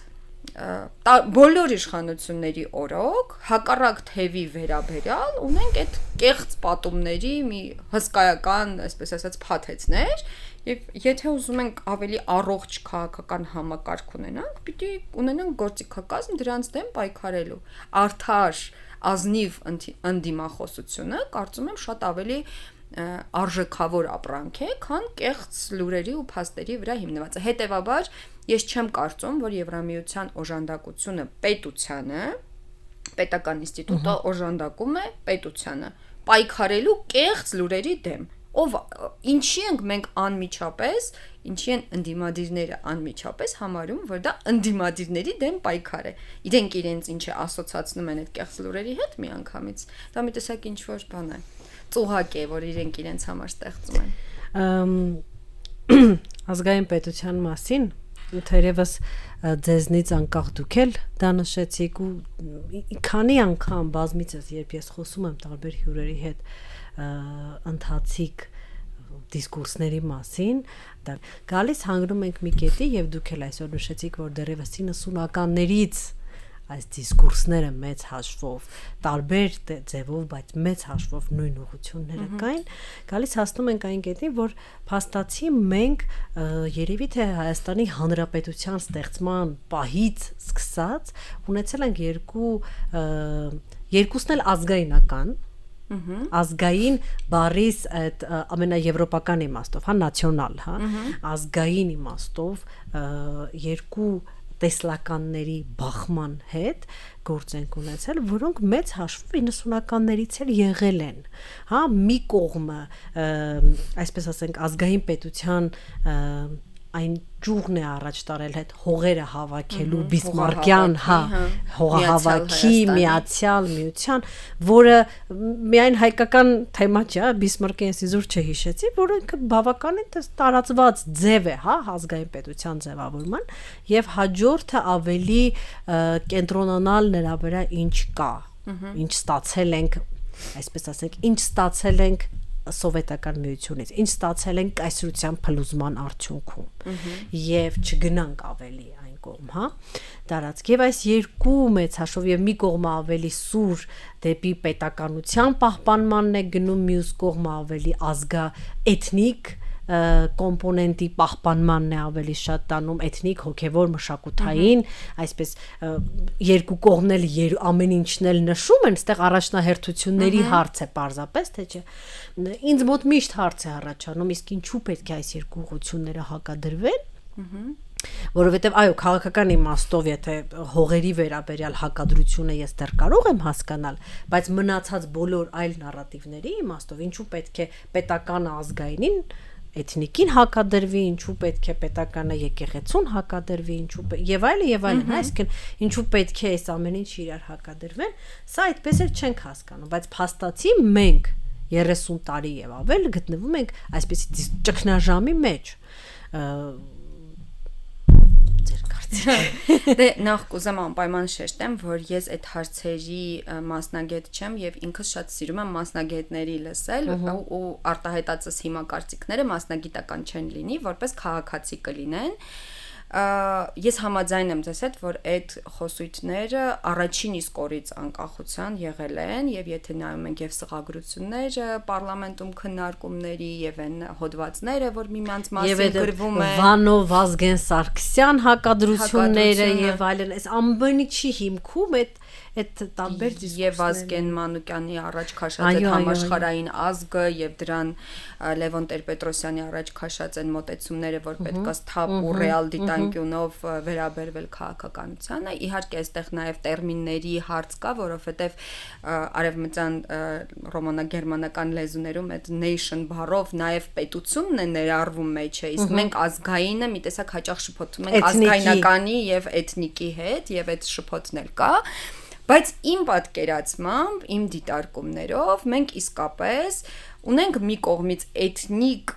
բոլոր իշխանությունների օրոք հակառակ թևի վերաբերյալ ունենք այդ կեղծ պատումների մի հսկայական, այսպես ասած, փաթեթներ եւ եթե ուզում ենք ավելի առողջ քաղաքական համակարգ ունենանք, պիտի ունենանք գործիքակազմ դրանց դեմ պայքարելու։ Արդար ազնիվ ընդդիմախոսությունը կարծում եմ շատ ավելի արժեքավոր ապրանք է, քան կեղծ լուրերի ու փաստերի վրա հիմնված։ Հետևաբար ես չեմ կարծում, որ Եվրամիության օժանդակությունը պետությանը, պետական ինստիտուտը օժանդակում է պետությանը պայքարելու կեղծ լուրերի դեմ։ Ինչի ենք մենք անմիջապես, ինչի են ընդդիմադիրները անմիջապես համարում, որ դա ընդդիմադիրների դեմ պայքար է։ Իրենք իրենց ինչ է ասոցացնում են այդ կեղծ լուրերի հետ միանգամից։ Դա մի տեսակ ինչ որ բան է։ Ծուղակ է, որ իրենք իրենց համար ստեղծում են։ Ազգային պետության մասին թերևս ձեզնից անկախ դուք էլ դա նշեցիք ու քանի անգամ բազմիցս երբ ես խոսում եմ տարբեր հյուրերի հետ ընթացիկ դիսկուրսների մասին, դա գալիս հանգնում ենք մի կետի եւ դուք էլ այսօր նշեցիք, որ դեռևս 90-ականներից այս դիսկուրսները մեծ հաշվով, տարբեր ձևով, բայց մեծ հաշվով նույն ուղղությունները կային, գալիս հասնում ենք այն կետին, որ փաստացի մենք երևի թե Հայաստանի Հանրապետության ստեղծման պահից սկսած ունեցել ենք երկուսն էլ ազգայնական, ազգային բառիս այդ ամենաեվրոպական իմաստով, հա, նացիոնալ, հա, ազգային իմաստով երկու տեսլականների բախման հետ գործ ենք ունեցել, որոնք մեծ հաշվով 90-ականներից էլ եղել են, հա, մի կողմը, այսպես ասենք, ազգային պետության այն ճյուղն է առաջ տարել հետ հողերը հավաքելու Բիսմարկյան, հողահավաքի միացյալ միության, որը միայն հայկական թեմա չէ, Բիսմարկը ես իզուր չհիշեցի, որը բավականին տարածված ձև է, ազգային պետության ձևավորման, եւ հաջորդը ավելի կենտրոնանալ նրա վրա ինչ կա, ինչ ստացել ենք, այսպես ասենք, ինչ ստացել ենք սովետական միությունից, ինչ ստացել են կայսրության փլուզման արդյունքում եւ չգնանք ավելի այն կողմ, տարածք եւ այս երկու մեծ հաշվով եւ մի կողմը ավելի սուր դեպի պետականության պահպանմանն է գնում, մյուս կողմը ավելի ազգա էթնիկ կոմպոնենտի պահպանմանն է ավելի շատ տանում, էթնիկ, հոգևոր, մշակութային, այսպես երկու կողմն էլ ամեն ինչն էլ նշում են, այստեղ առաջնահերթությունների հարց է պարզապես, թե չէ։ Ինձ մոտ միշտ հարց է առաջանում, իսկ ինչու պետք է այս երկու ուղղությունները հակադրվեն։ Որովհետև այո, քաղաքական իմաստով, եթե հողերի վերաբերյալ հակադրությունը ես դեռ կարող եմ հասկանալ, բայց մնացած բոլոր այլ նարատիվների իմաստով, ինչու պետք է պետական ազգայինին էթնիկին հակադրվի, ինչու պետք է պետականը եկեղեցուն հակադրվի, ինչու եւ այլն, այսինքն ինչու պետք է այս ամեն ինչ իրար հակադրվեն, սա այդպես էլ չենք հասկանում, բայց փաստացի մենք 30 տարի եւ ավել գտնվում ենք այսպեսի ճգնաժամի մեջ։ Դե նախ կուզեմ անպայման շեշտեմ, որ ես այդ հարցերի մասնագետ չեմ եւ ինքս շատ սիրում եմ մասնագետների լսել ու արտահայտածս հիմա կարծիքները մասնագիտական չեն լինի, որպես քաղաքացի կլինեն։ Ես համաձայն եմ ձեզ հետ, որ այդ խոսույթները առաջին իսկ օրից անկախության եղել են եւ եթե նայում ենք եւ սղագրությունները պարլամենտում քննարկումների եւ այն հոդվածները, որ միմյանց մասին գրվում են, Վանո Վազգեն Սարգսյան հակադրությունները եւ այլն, այս ամբողջի հիմքում այդ տարբեր եւ Վազգեն Մանուկյանի առաջ քաշած այդ համաշխարհային ազգը եւ դրան Լևոն Տեր-Պետրոսյանի առաջ քաշած այն մոտեցումները, որ պետք է սթափ ու ռեալ դիտանկյունով վերաբերվել քաղաքականությանը, իհարկե այստեղ նաեւ տերմինների հարց կա, որովհետեւ արևմտյան ռոմանա-գերմանական լեզուներում այդ nation բառով նաեւ պետությունն է ներառվում մեջը, իսկ մենք ազգայինը մի տեսակ հաճախ շփոթում ենք ազգայնականի եւ էթնիկի հետ եւ այդ շփոթն էլ կա։ Բայց իմ պատկերացմամբ, իմ դիտարկումներով մենք իսկապես ունենք մի կողմից էթնիկ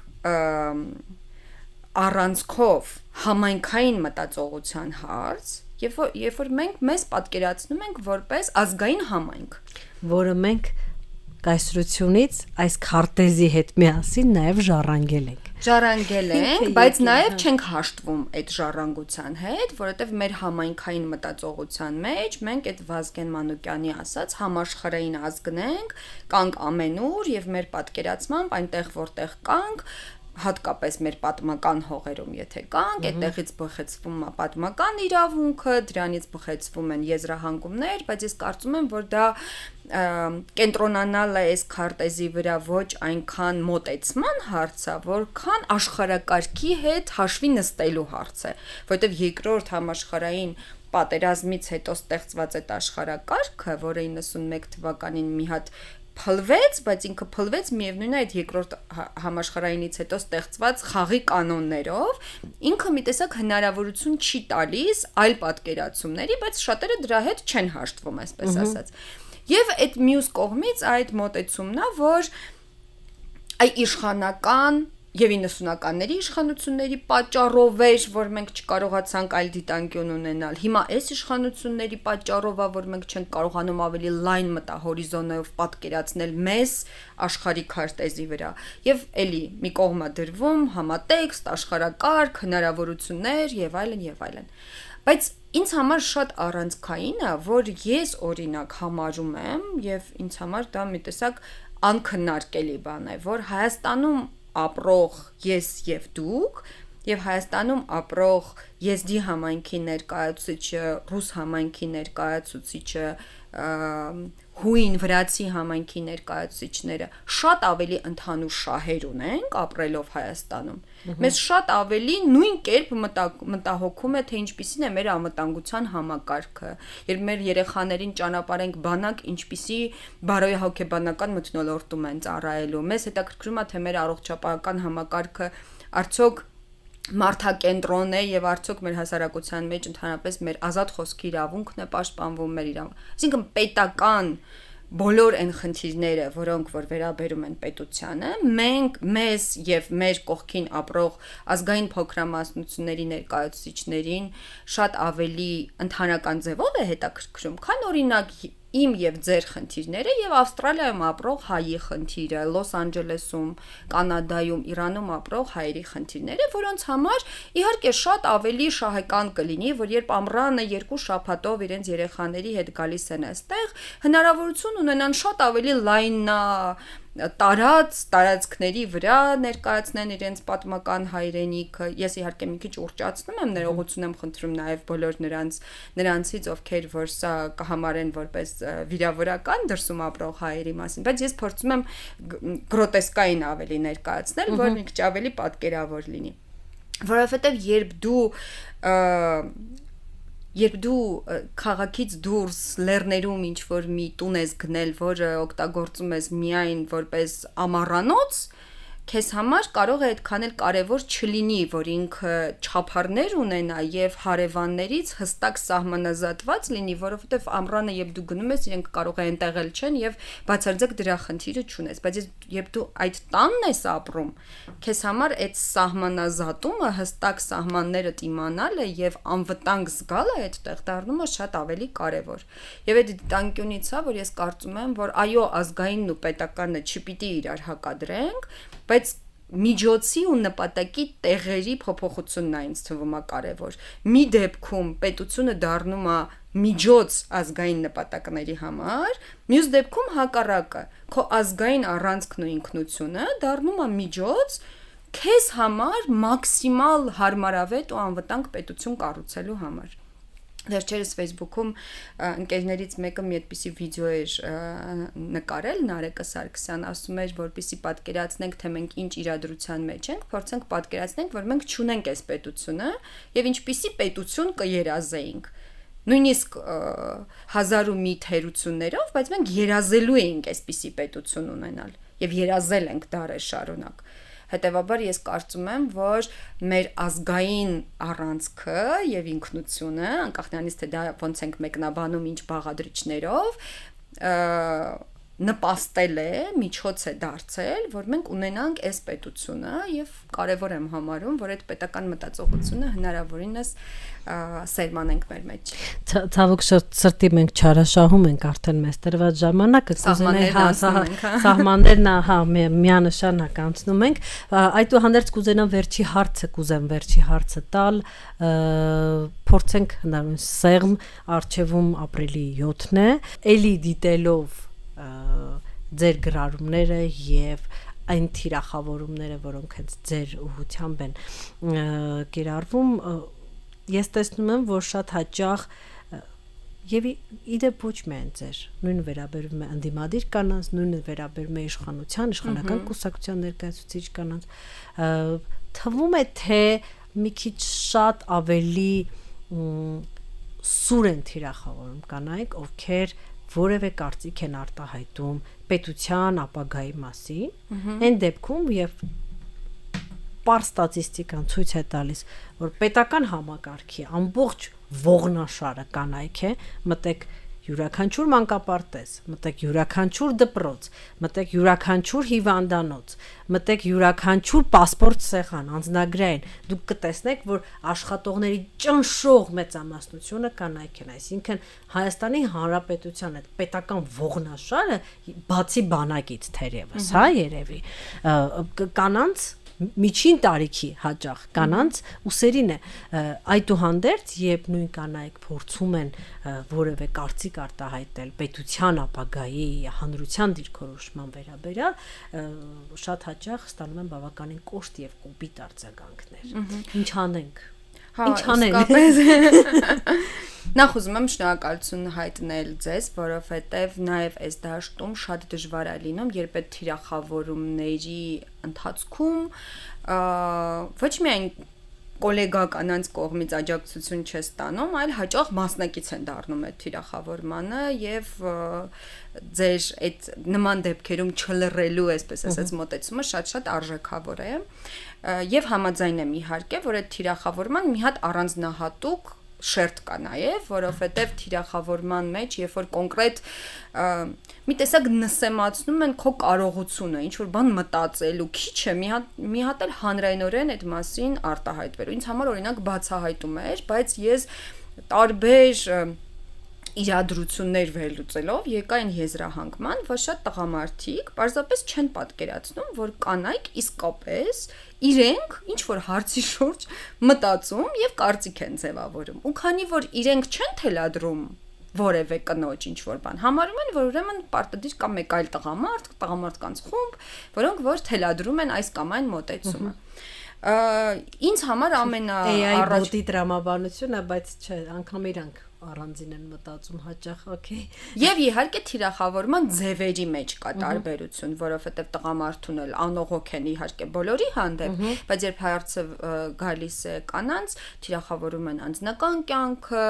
առանցքով համայնքային մտածողության հարց, երբ որ մենք մեզ պատկերացնում ենք որպես ազգային համայնք, որը մենք կայսրությունից այս քարտեզի հետ միասին նաև ժառանգել ենք, բայց նաև չենք հաշտվում այդ ժառանգության հետ, որովհետև մեր համայնքային մտածողության մեջ մենք այդ Վազգեն Մանուկյանի ասած համաշխարհային ազգն ենք, կանք ամենուր եւ մեր պատկերացմամբ այնտեղ որտեղ կանք հատկապես մեր պատմական հողերում եթե կանք, այդտեղից բխեցվում է պատմական իրավունքը, դրանից բխեցվում են եզրահանգումներ, բայց ես կարծում եմ, որ դա կենտրոնանալ է այս քարտեզի վրա ոչ այնքան մոտեցման հարց է, որքան աշխարհակարգի հետ հաշվի նստելու հարց է, որովհետև երկրորդ համաշխարհային պատերազմից հետո ստեղծված այդ աշխարհակարգը, որը 91 թվականին մի հատ փլվեց, բայց ինքը փլվեց միևնույն է այդ երկրորդ համաշխարհայինից հետո ստեղծված խաղի կանոններով, ինքը մի տեսակ հնարավորություն չի տալիս այլ պատկերացումների, բայց շատերը դրա հետ չեն հաշտվում, այսպես ասած։ Եվ այդ մյուս կողմից այդ մոտեցումն է, որ այ իշխանական եւ 90-ականների իշխանությունների պատճառով էր, որ մենք չկարողացանք այլ դիտանկյուն ունենալ։ Հիմա այս իշխանությունների պատճառով է, որ մենք չենք կարողանում ավելի լայն մտահորիզոնով պատկերացնել մեզ աշխարհի քարտեզի վրա։ Եվ էլի մի կողմա դրվում համատեքստ, աշխարհակարգ, հնարավորություններ եւ այլն եւ այլն։ Բայց ինձ համար շատ առանցքային է, որ ես օրինակ համարում եմ եւ ինձ համար դա մի տեսակ անքննարկելի բան է, որ Հայաստանում ապրող ես եւ դուք եւ Հայաստանում ապրող եզդի համայնքի ներկայացուցիչը, ռուս համայնքի ներկայացուցիչը, հույն վրացի համայնքի ներկայացուցիչները շատ ավելի ընդհանուր շահեր ունենք ապրելով Հայաստանում։ Մեզ շատ ավելի նույն կերպ մտահոգում է, թե ինչպիսին է մեր անվտանգության համակարգը, երբ մեր երեխաներին ճանապարհենք բանակ, ինչպիսի բարոյահոգեբանական մթնոլորտում են ծառայելու։ Մեզ հետաքրքրում է, թե մեր առողջապահական համակարգը արդյոք մարդակենտրոն է եւ արդյոք մեր հասարակության մեջ ընդհանրապես մեր ազատ խոսքի իրավունքն է պաշտպանվում մեր այսինքն պետական բոլոր այն խնդիրները, որոնք որ վերաբերում են պետությանը, մենք մեզ եւ մեր կողքին ապրող ազգային փոքրամասնությունների ներկայացուցիչներին շատ ավելի ընդհանրական ձևով է հետաքրքրում, քան օրինակ իմ եւ ձեր խնդիրները եւ Ավստրալիայում ապրող հայի խնդիրը, Լոս Անջելեսում, Կանադայում, Իրանում ապրող հայերի խնդիրները, որոնց համար իհարկե շատ ավելի շահեկան կլինի, որ երբ ամռանը 2 շաբաթով իրենց երեխաների հետ գալիս են այստեղ, հնարավորություն ունենան շատ ավելի տարածքների վրա ներկայացնեն իրենց պատմական հայրենիքը։ Ես իհարկե մի քիչ ուռճացնում եմ, ներողություն եմ խնդրում նաև բոլոր նրանցից, ովքեր որ սա կհամարեն որպես վիրավորական դրսում ապրող հայերի մասին, բայց ես փորձում եմ գրոտեսկային ավելի ներկայացնել, որ մի քիչ ավելի պատկերավոր լինի։ Որովհետև երբ դու քաղաքից դուրս լեռներում ինչ որ մի տուն ես գնել, որը օգտագործում ես միայն որպես ամառանոց, քեզ համար կարող է այդքան էլ կարևոր չլինի, որ ինքը չափարներ ունենա եւ հարևաններից հստակ սահմանազատված լինի, որովհետեւ ամռանը երբ դու գնում ես, իրենք կարող է այնտեղել չեն եւ բացարձակ դրա խնդիրը չունես, բայց երբ դու այդ տանն ես ապրում, քեզ համար այդ սահմանազատումը, հստակ սահմանները իմանալը եւ անվտանգ զգալը այդտեղ դառնում է շատ ավելի կարևոր։ Եվ այդ դիտանկյունից է, որ ես կարծում եմ, որ այո, ազգայինն ու պետականը չպիտի իրար հակադրենք, բայց միջոցի ու նպատակի տեղերի փոփոխությունն է ինձ թվում է կարևոր։ Մի դեպքում պետությունը դառնում է միջոց ազգային նպատակների համար, մյուս դեպքում հակառակը, քո ազգային առանցքն ու ինքնությունը դառնում է միջոց քեզ համար մաքսիմալ հարմարավետ ու անվտանգ պետություն կառուցելու համար։ Վերջերս Facebook-ում ընկերներից մեկը մի այդպիսի վիդեո էր նկարել, Նարեկը Սարգսյան ասում էր, որպեսզի պատկերացնենք, թե մենք ինչ իրադրության մեջ ենք, փորձենք պատկերացնենք, որ մենք չունենք այս պետությունը եւ ինչպիսի պետություն կերազեինք։ Նույնիսկ 1000 ու մի թերություններով, բայց մենք երազելու էինք այսպիսի պետություն ունենալ եւ երազել ենք դարեր շարունակ։ Հետևաբար ես կարծում եմ, որ մեր ազգային առանցքը եւ ինքնությունը, անկախ նրանից թե դա ոնց ենք մեկնաբանում ինչ բաղադրիչներով, նպաստել է, միջոց է դարձել, որ մենք ունենանք այս պետությունը եւ կարեւոր եմ համարում, որ այդ պետական մտածողությունը հնարավորինս սերմանենք մեր մեջ։ Ցավոք սրտի մենք չարաշահում ենք արդեն մեզ տրված ժամանակը, սահմաններն միանշանակ անցնում ենք, այդուհանդերձ կուզենամ վերջի հարցը տալ, փորձենք հնարավորինս սեղմ արխիվում ապրիլի 7-ն է, էլի դիտելով ձեր գրառումները եւ այն թիրախավորումները, որոնք հենց ձեր ուղղությամբ են կիրառվում, ես տեսնում եմ, որ շատ հաճախ եւ իդեպ ոչ միայն ձեր, նույնը վերաբերում է ընդդիմադիր կանանց, նույնը վերաբերում է իշխանական կուսակցության ներկայացուցիչ կանանց, թվում է թե մի քիչ շատ ավելի սուր են թիրախավորում կանայք, ովքեր որևէ կարծիք են արտահայտում պետության ապագայի մասին, այն դեպքում եւ պարզ ստատիստիկան ցույց է տալիս, որ պետական համակարգի ամբողջ ողնաշարը կանայք է, մտեք յուրաքանչյուր մանկապարտեզ, մտեք յուրաքանչյուր դպրոց, մտեք յուրաքանչյուր հիվանդանոց, մտեք յուրաքանչյուր պասպորտ սեղան, անձնագրային, դուք կտեսնեք, որ աշխատողների ճնշող մեծամասնությունը կանայք են, այսինքն Հայաստանի Հանրապետության այդ պետական ողնաշարը բացի բանակից թերևս, հա, երևի, կանանց միջին տարիքի հաճախ կանանց ուսերին է, այդուհանդերձ երբ նույն կանայք փորձում են որևէ կարծիք արտահայտել պետության ապագայի հանրության դիրքորոշման վերաբերյալ, շատ հաճախ ստանում են բավականին կոշտ եւ կոպիտ արձագանքներ։ Ինչ անենք։ Ինչ անենք։ Նախ ուզում եմ շնորհակալություն հայտնել ձեզ, որովհետև նաև այս դաշտում շատ դժվար է լինում, երբ այդ թիրախավորումների ընթացքում ոչ միայն կոլեգա կանանց կողմից աջակցություն չես ստանում, այլ հաճախ մասնակից են դառնում այդ թիրախավորմանը եւ ձեր այդ նման դեպքերում չլռելու, այսպես ասած, մոտեցումը շատ-շատ արժեքավոր է եւ համաձայն եմ իհարկե, որ այդ թիրախավորման մի հատ առանձնահատուկ շերտ կա նաև, որովհետև թիրախավորման մեջ, երբ որ կոնկրետ մի տեսակ նսեմացնում են քո կարողությունը, ինչ որ բան մտածելու, քիչ է, մի հատ էլ հանրայնորեն այդ մասին արտահայտվելու։ Ինձ համար օրինակ բացահայտում էր, բայց ես տարբեր իրադրություններ վերլուծելով եկա այն եզրահանգման, որ շատ տղամարդիկ պարզապես չեն պատկերացնում, որ կանայք իսկապես իրենք ինչ որ հարցի շուրջ մտածում եւ կարծիք են ձևավորում։ Ու քանի որ իրենք չեն թելադրում որևէ կնոջ ինչ որ բան, համարում են, որ ուրեմն պարտադիր կա մեկ այլ տղամարդկանց խումբ, որոնք որ թելադրում են այս կամ այն մոտեցումը։ Ինձ համար AI-բոտի տրամաբանությունը, բայց չէ, անգամ իրանք առանձին են մտածում հաճախ, okay։ Եվ իհարկե թիրախավորման ձևերի մեջ կա տարբերություն, որովհետև տղամարդուն էլ անողոք են իհարկե բոլորի հանդեպ, բայց երբ հարցը գալիս է կանանց, թիրախավորում են անձնական կյանքը,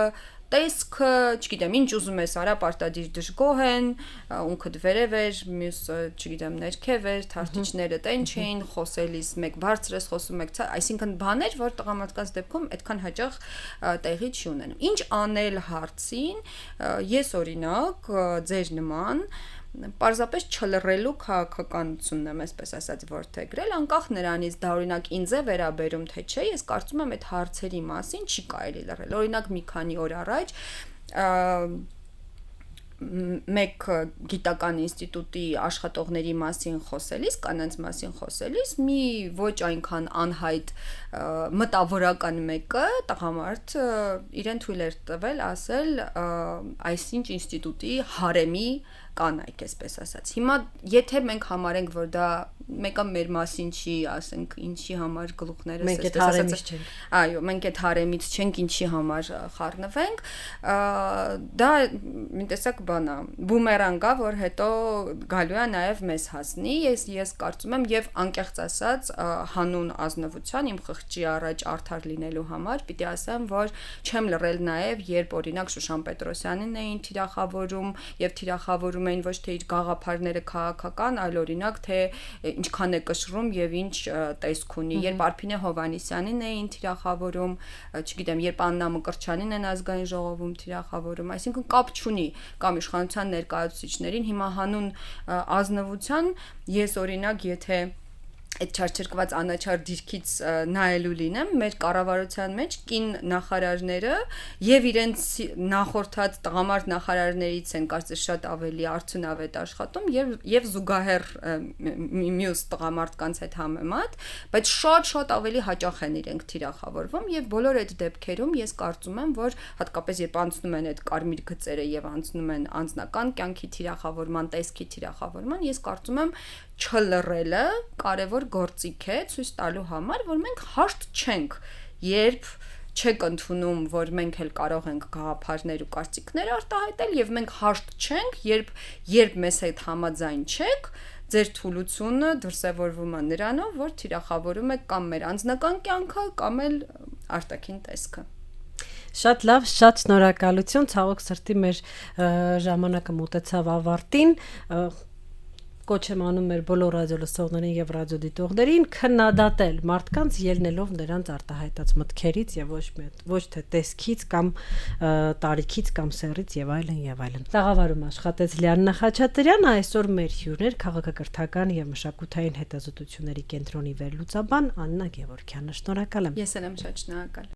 տեսքը, չգիտեմ, ինչ ուզում ես արա, պարտադիր դժգոհ են, ունքդ վերև էր, մյուսը, չգիտեմ, ներքև էր, թարթիչները տեն չէին, խոսելիս մեկ բարձր ես խոսում, մեկ ցած, այսինքն բաներ, որ տղամարդկանց դեպքում այդքան հաճախ տեղի չի ունենում։ Ինչ անել հարցին, ես օրինակ ձեր նման պարզապես չլռելու քաղաքականությունն եմ, այսպես ասած, որդեգրել, անկախ նրանից դա օրինակ ինձ է վերաբերում թե չէ, ես կարծում եմ այդ հարցերի մասին չի կարելի լռել։ Օրինակ մի քանի օր առաջ մեկ գիտական ինստիտուտի աշխատողների մասին խոսելիս, կանանց մասին խոսելիս, մի ոչ այնքան անհայտ մտավորական մեկը, տղամարդ, իրեն թույլ էր տվել ասել այսինչ ինստիտուտի հարեմի կանայք, այսպես ասած։ Հիմա եթե մենք համարենք, որ դա մեկը մեր մասին չի, ասենք, ինչի համար գլուխներս մենք այդ հարեմից չենք։ Այո, մենք այդ հարեմից չենք, ինչի համար խառնվենք, դա մի տեսակ բան է, բումերանգ է, որ հետո գալու է նաև մեզ հասնի, ես կարծում եմ եւ անկեղծ ասած հանուն ազնվության իմ խղճի առաջ արդար լինելու համար պիտի ասեմ, որ չեմ լռել նաև, երբ օրինակ Շուշան Պետրոսյանին էին թիրախավորում եւ թիրախավորում էին ոչ թե իր գաղափարները քաղաքական, այլ օրինակ թե ինչքան է կշռում եւ ինչ տեսք ունի, երբ Արփինե Հովհաննիսյանին էին թիրախավորում, չգիտեմ, երբ Աննա Մկրտչյանին են ազգային ժողովում թիրախավորում, այսինքն կապ չունի կամ իշխանության ներկայացուցիչներին, հիմա հանուն ազնվության ես օրինակ եթե այդ չարչրկված անաչար դիրքից նայելու լինեմ, մեր կառավարության մեջ կին նախարարները եւ իրենց նախորդած տղամարդ նախարարներից են կարծես շատ ավելի արդյունավետ աշխատում եւ զուգահեռ մյուս տղամարդկանց հետ համեմատ, բայց շատ ավելի հաճախ են իրենք թիրախավորվում եւ բոլոր այդ դեպքերում ես կարծում եմ, որ հատկապես երբ անցնում են այդ կարմիր գծերը եւ անցնում են անձնական կյանքի թիրախավորման, տեսքի թիրախավորման, ես կարծում եմ չլռելը կարևոր գործիք է ցույց տալու համար, որ մենք հաշտ չենք, երբ չեք ընդունում, որ մենք էլ կարող ենք գաղափարներ ու կարծիքներ արտահայտել եւ մենք հաշտ չենք, երբ մեզ հետ համաձայն չեք, ձեր թուլությունը դրսևորվում է նրանով, որ թիրախավորում եք կամ մեր անձնական կյանքը, կամ էլ արտաքին տեսքը։ Շատ լավ, շատ շնորհակալություն, ցավոք սրտի մեր ժամանակը մոտեցավ ավարտին, կոչ եմ անում մեր բոլոր ռադիոլսողներին եւ ռադիոդիտողներին քննադատել մարդկանց ելնելով նրանց արտահայտած մտքերից եւ ոչ թե տեսքից կամ տարիքից կամ սեռից եւ այլն եւ այլն։ Տաղավարում աշխատեց Լիաննա Խաչատրյանը, այսօր մեր հյուրն էր քաղաքակրթական եւ մշակութային հետազոտությունների կենտրոնի վերլուծաբան Աննա Գևորգյանը։ Շնորհակալ եմ։ Ես էլ եմ շատ շնորհակալ։